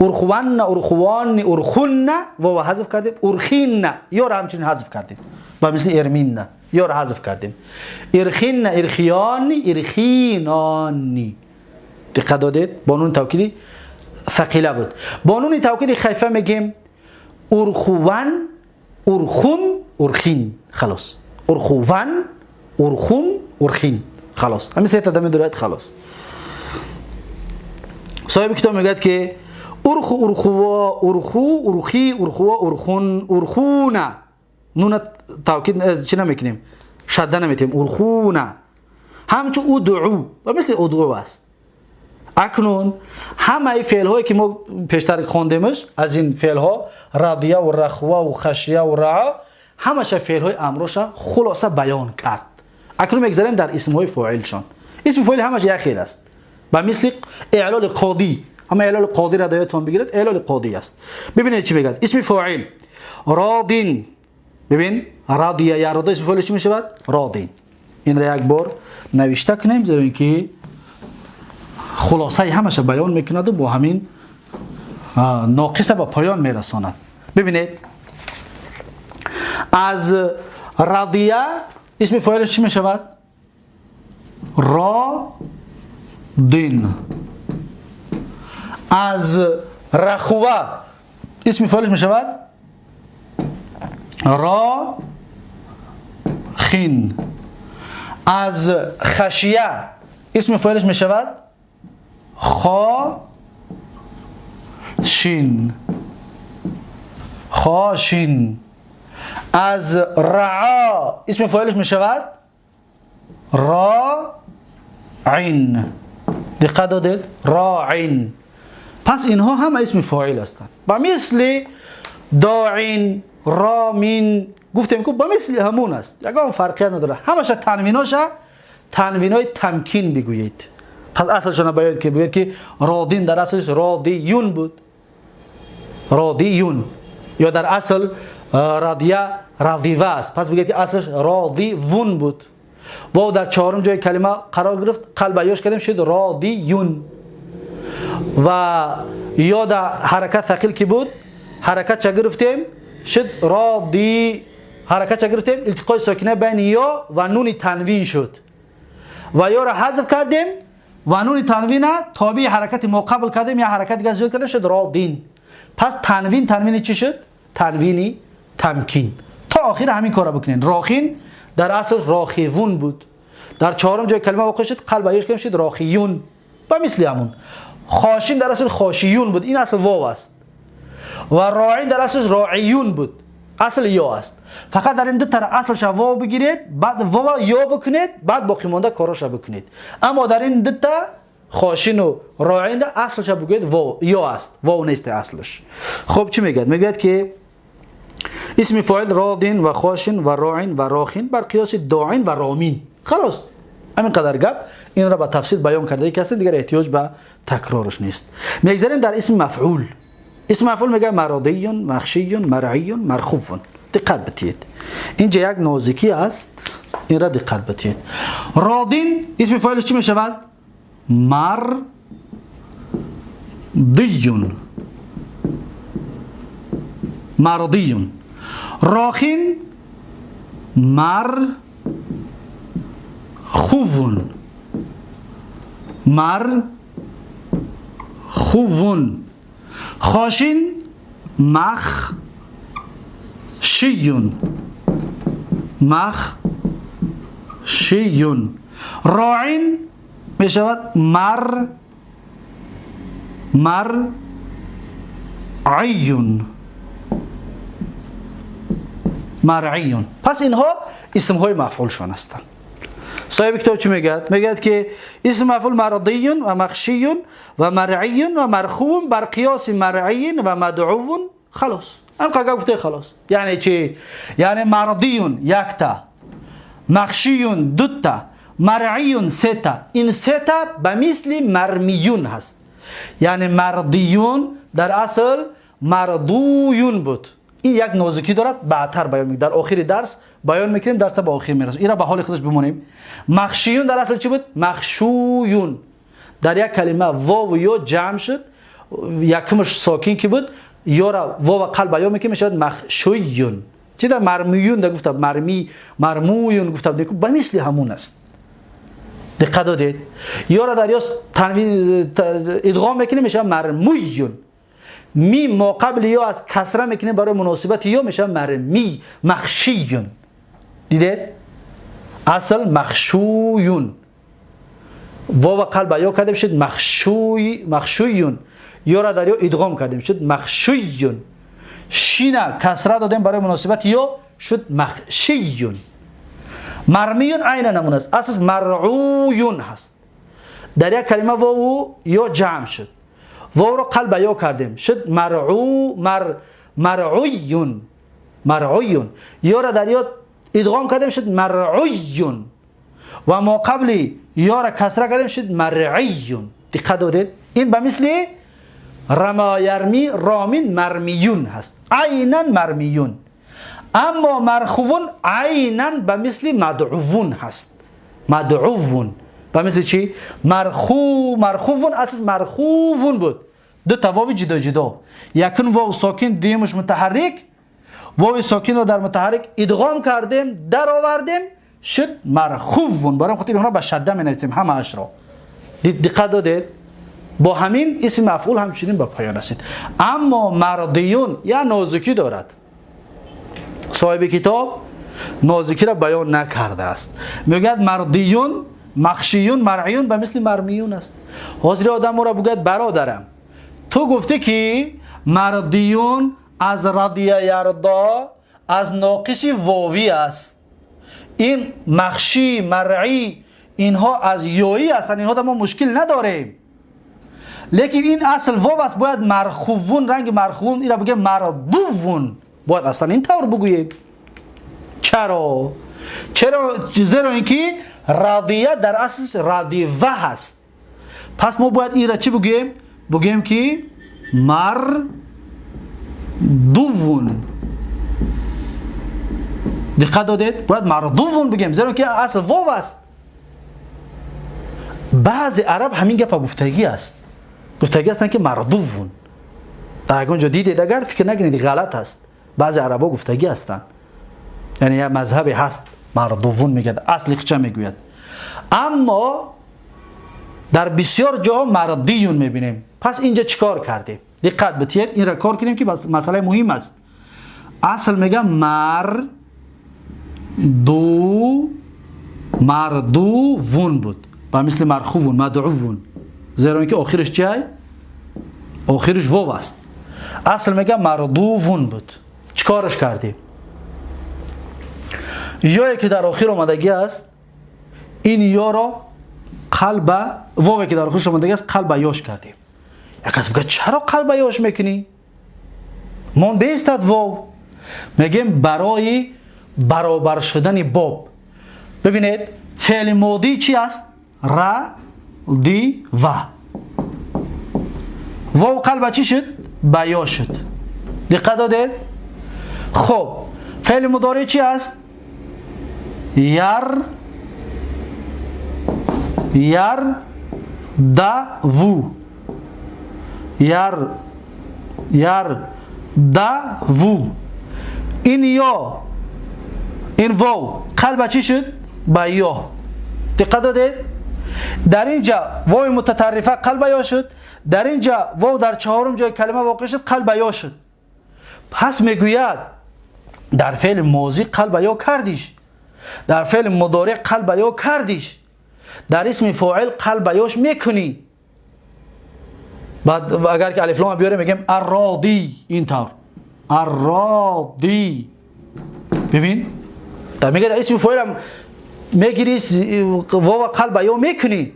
ارخوان، ارخوان، ارخون واو حذف کردیم. ارخین یا را همچنین حذف کردیم به مثل ارمین یا را حذف کردیم. ارخین، ارخیان، ارخینانی. دقت دادید؟ با نون توکیدی ثقیله بود. با نون توکیدی خفیفه میگیم ارخوان، ارخون، ارخین. خلاص. ارخوان، ارخون، ارخین. خلاص. همین سه تا دم درایت خلاص. صاحب کتاب میگه که ارخو، ارخوا، ارخو، ارخی، ارخوا، ارخون، ارخونا. نون توکید چی نمیکنیم؟ شده نمیتیم. ارخونا. همچون ادعو و مثل ادعو است. اکنون همه فعل هایی که ما پیشتر خواندیمش از این فعل ها راضیه و رخوه و خشیه و رعا همش فعل های امروش خلاصه بیان کرد. اکنون میگذاریم در اسم های فاعلشان. اسم فاعل همش یک خیل است. به مثل اعلال قاضی. همه اعلال قاضی را دایتون بگیرید. اعلال قاضی است. ببینید چی میگه. اسم فاعل راضین. ببین راضیه یا راضی اسم فاعل چی میشود؟ راضین. این را یک بار نوشته کنیم زیرا اینکه خلاصه همش بیان میکند و با همین ناقصه به پایان میرساند. ببینید از رضیه اسم فاعلش چی می شود؟ رادین. از رخوه اسم فاعلش می شود؟ راخین. از خشیه اسم فاعلش می شود؟ خاشین. خاشین. از رعا اسم فاعلش می شود؟ راعین. دقت دادید؟ راعین. پس اینها هم اسم فاعل هستند. با مثل داعین، رامین گفتیم که با مثل همون است، یکم فرقی نداره. همش تنویناشا تنوینای تمکین بگویید. پس اصلش نباید که بگویید که رادین در اصلش رادیون بود، رادیون، یا در اصل رادیه رادیوه است، پس بگید که اصلش رادیون بود. واو در چهارم جای کلمه قرار گرفت، قلب ایاش کردیم شد رادیون. و یا در حرکت ثقیل که بود، حرکت چه گرفتیم؟ شد رادی. حرکت چه گرفتیم؟ التقای ساکنه بین یا و نون تنوین شد. و یا را حذف کردیم و نون تنوین تابع حرکت ما قبل کردیم یا حرکت دیگه زیاد کردیم، شد رادین. پس تنوین چی شد؟ تنوینی تمکین. تا آخر همین کارا بکنین. راخین در اصل راخیون بود، در چهارم جای کلمه واقع شد، قلب ایش کردیم شد راخیون. با مثل همون. خاشین در اصل خاشیون بود، این اصل واو است. و راعین در اصل راعیون بود، اصل یا است. فقط در این دو طرف اصلش واو بگیرید، بعد واو یا بکنید، بعد باقی مانده کاراش بکنید. اما در این دو تا خاشین و راعین اصلش بگید واو یا است، واو نیست اصلش. خب چی میگه؟ میگه که اسم فاعل رادین و خاشین و راعین و راخین بر قیاس داعین و رامین. خلاص همین قدر گپ. این را با تفصیل بیان کرده کسی دیگر احتیاج به تکرارش نیست. میگذاریم در اسم مفعول. اسم مفعول میگه مرادیون، مخشیون، مرعیون، مرخوفون. دقت بتید، اینجا یک نازکی است، این را دقت بتید. رادین اسم فاعلش چی میشود؟ مردیون. مردیون. راخین مرخوفون. مرخوفون. خاشین مخشیون. مخشیون. راعین می شود مرعیون. مرعیون. پس اینها اسم های مفعول شون هستند. صاحب کتاب چی میگه؟ میگه که اسم مفعول مرضیون و مخشیون و مرعیون و مرخوون بر قیاس مرعیون و مدعوون. خلاص هم که گفته خلاص. یعنی چی؟ یعنی مرضیون یک تا، مخشیون دو تا، مرعیون سه تا. این سه تا به مثل مرمیون هست. یعنی مرضیون در اصل مردویون بود. این یک نازکی دارد، بعدتر بیان میکنیم در آخر درس بیان میکنیم، درس با آخر میرسیم. این را به حال خودش بمونیم. مخشیون در اصل چی بود؟ مخشویون. در یک کلمه واو و یا جمع شد، یکمش ساکن کی بود، یا را واو قلب بیان میکنیم میشود مخشویون. چی در مرمیون در گفتم، مرمویون گفتم، به مثل همون است. دقت دادید؟ یا را در یا تنوین ادغام میکنیم میشه مرمویون. می ما قبل یا از کسره میکنه برای مناسبت یا میشه مرمی. مخشیون. دیدید؟ اصل مخشویون. واو قلب یا کردیم شد مخشویون. یا را در یا ادغام کردیم شد مخشویون. شینه کسره دادیم برای مناسبت یا شد مخشیون. مرمیون عین نمونه است، اصل مرعویون هست. در یک کلمه واو یا جمع شد، واو را قلب یا کردیم شد مرعویون. مرعویون. یا را در یا ادغام کردیم شد مرعویون. و ما قبلی یا را کسره کردیم شد مرعیون. دقت دادید؟ این به مثل رما یرمی رامین مرمیون هست، عینا مرمیون. اما مرخوون عینا به مثل مدعوون هست. مدعوون به مثل چی؟ مرخوون اصلا مرخوون بود، دو تا واو جدا جدا، یکن واو ساکن دیمش متحرک واو ساکن رو در متحرک ادغام کردیم، در آوردیم، شد مرخوون. برای خاطر اونها با شده می نویسیم همه‌اش را. دقت دادید؟ با همین اسم مفعول همچنین به پایان رسید. اما مرضیون یا نازکی دارد. صاحب کتاب نازکی را بیان نکرده است. میگوید مرضیون، مخشیون، مرعیون به مثل مرمیون است. حاضر آدم را بگوید برادرم تو گفته که مرضیون از رضیه یرضا از ناقص واوی است. این مخشی، مرعی اینها از یایی هستند، اینها ما مشکل نداریم. لیکن این اصل واو است، باید مرخوون، رنگ مرخوون این را بگه مرضوون، باید اصلا این طور بگوییم. چرا؟ زیرا اینکه رضیه در اصل رضیه هست. پس ما باید این را چی بگیم؟ بگیم که مرضوون. دقت دادید؟ باید مرضوون بگیم زیرا که اصل واو است. بعضی عرب همین گپ گفتگی است. گفتگی هستن که مرضوون. در اونجا دیدید اگر فکر نکنید غلط است. بعضی عربا گفتگی هستن. یعنی یه مذهبی هست مرضوون میگه، اصلش چه میگوید. اما در بسیار جاها مرضیون میبینیم. پس اینجا چیکار کردیم؟ دقت بدید، این را کار کنیم که مسئله مهم است. اصل میگه مردوون بود، با مثل مرخوون، مدعوون، زیرا اینکه آخرش چیه؟ آخرش واو است. اصل میگه مردوون بود. چیکارش کردیم؟ یایی که در آخر آمدگی است، این یا را قلب واوی که در آخرش آمدگی است قلب یاش کردیم. یک کس میگه چرا قلب یاش میکنی؟ من بیستد واو. میگیم برای برابر شدن باب. ببینید فعل ماضی چی است؟ دی و واو قلب چی شد؟ بیا شد. دقت دادید؟ خب فعل مضارع چی است؟ دعو. دعو. این یا این واو قلب چی شد؟ بیا. دقت دادید؟ در اینجا واو متطرفه قلب یا شد، در اینجا واو در چهارم جای کلمه واقع شد قلب یا شد. پس میگوید در فعل ماضی قلب یا کردیش، در فعل مضارع قلب یا کردیش، در اسم فاعل قلب یاش میکنی. بعد اگر که الف لام بیاره میگیم الراضی. این طور الراضی. ببین در میگه در اسم فاعل هم میگیری واو قلب یا میکنی.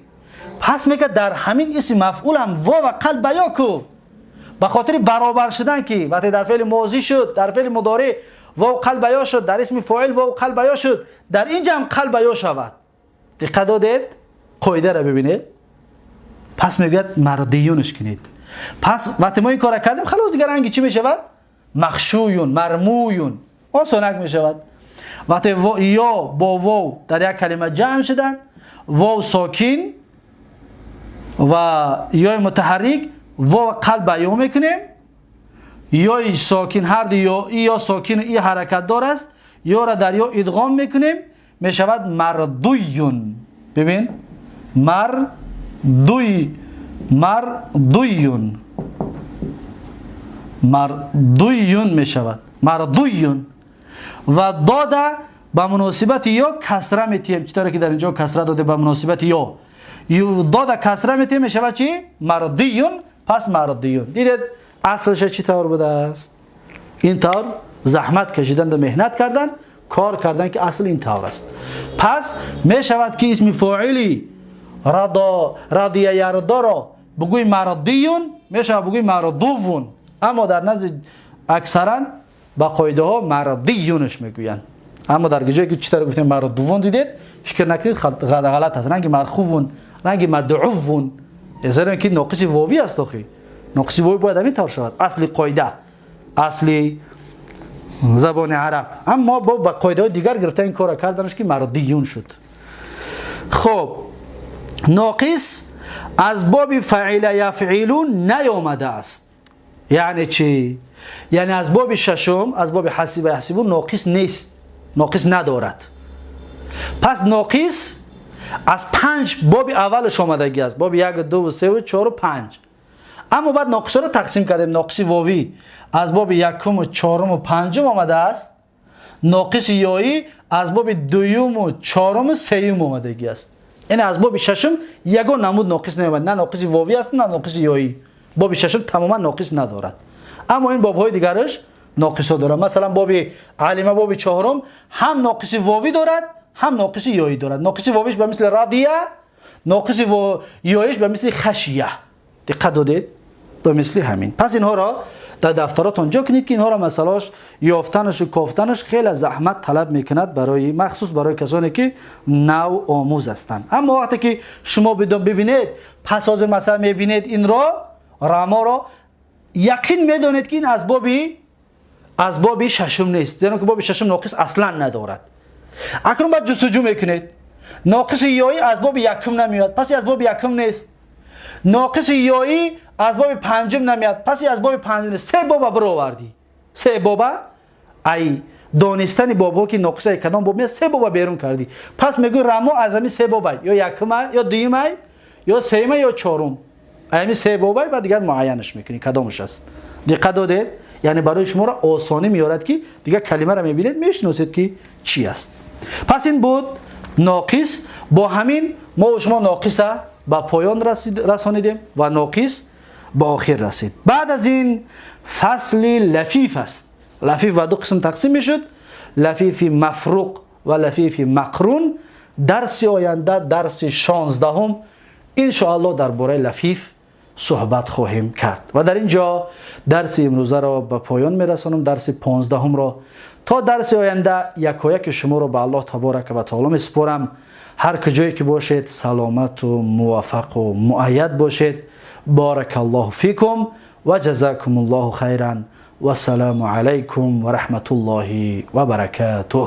پس میگه در همین اسم مفعول هم واو قلب یا کو، به خاطر برابر شدن که وقتی در فعل ماضی شد، در فعل مضارع واو قلب یا شد، در اسم فاعل واو قلب یا شد، در اینجا هم قلب یا شود. دقت دادید؟ قاعده را ببینید. پس میگه مرضیونش کنید. پس وقتی ما این کار کردیم خلاص دیگه رنگی چی میشود؟ مخشویون، مرمویون، آسانک میشود. وقتی یا با واو در یک کلمه جمع شدن، واو ساکن و یا متحرک، واو قلب یا میکنیم، یا ساکن، هر دو یا ساکن این حرکت دار است، یا را در یا ادغام میکنیم، میشود مردویون. ببین مردویون میشود، مردویون. و داده به مناسبت یا کسره میتیم، چطوره که در اینجا کسره داده به مناسبت یا داده کسره میتیم، میشود چی؟ مردیون. پس مردیون. دیدید اصلش چی طور بوده است؟ این طور زحمت کشیدن و مهنت کردن، کار کردن که اصل این طور است. پس میشود که اسم فاعلی رضیه یرضا را بگوی مردیون، میشود بگوی مردوون. اما در نزد اکثرا با قاعده ها مرضیونش میگوین. اما در جایی که چطور گفتیم مردوون، دیدید فکر نکنید غلط است. رنگ مرخوون، رنگ مدعوون، زیرا اینکه ناقص واوی است. آخه ناقص واوی باید همین طور شود، اصلی قاعده، اصلی زبان عرب. اما با قاعده دیگر گرفته این کار کردنش که مرضیون شد. خب ناقص از باب فعل یفعلون نیامده است. یعنی چی؟ یعنی از باب ششم، از باب حسب یحسبون ناقص نیست، ناقص ندارد. پس ناقص از 5 باب اولش آمدگی است، باب 1 2 3 4 و 5. اما بعد ناقص رو تقسیم کردیم. ناقص واوی از باب 1 و 4 و 5 آمده است، ناقص یایی از باب 2 و 4 و 3 آمدگی است. این از باب ششم یگان نمود ناقص نمیاد، نه ناقص واوی است نه ناقص یایی. باب ششم تماما ناقص ندارد. اما این باب‌های دیگرش ناقص دارد. مثلا باب علیمه باب 4 هم ناقص واوی دارد هم ناقص یایی دارد. ناقص واویش به مثل رضیه، ناقص یاییش به مثل خشیه. دقت دادید؟ به مثل همین. پس اینها را در دفتراتون جا کنید که اینها را مسئلاش یافتنش و کافتنش خیلی زحمت طلب میکند، برای مخصوص برای کسانی که نو آموز هستند. اما وقتی که شما ببینید پس از مثلا میبینید این را راما را یقین میدانید که این از باب ششم نیست، زیرا که باب ششم ناقص اصلا ندارد. اکنون بعد جستجو میکنید ناقص یایی از باب یکم نمیاد، پس از باب یکم نیست. ناقص یایی از باب 5 نمیاد، پس از باب 5 نیست. 3 باب برآوردی، 3 باب ای دانستن بابا که ناقص کدام باب میاد 3 باب بیرون کردی. پس میگو رما از همین 3 باب یا یکم یا دوم یا سوم یا چهارم، همین 3 باب بعد دیگه معینش میکنی کدامش است. دقت دادید؟ یعنی برای شما را آسانی میارد که دیگه کلمه را میبینید میشناسید که چی است. پس این بود ناقص. با همین ما و شما ناقص به پایان رسانیدیم و ناقص به آخر رسید. بعد از این فصل لفیف است. لفیف و 2 قسم تقسیم میشد، لفیف مفروق و لفیف مقرون. درس آینده درس 16 ان شاء الله درباره لفیف صحبت خواهیم کرد و در اینجا درس امروزه را به پایان میرسانم. درس 15 را تا درس آینده یکایک شما را به الله تبارک و تعالی میسپارم. هر کجایی که باشید سلامت و موفق و مؤید باشید. بارک الله فیکم و جزاکم الله خیرا و السلام علیکم و رحمت الله و برکاته.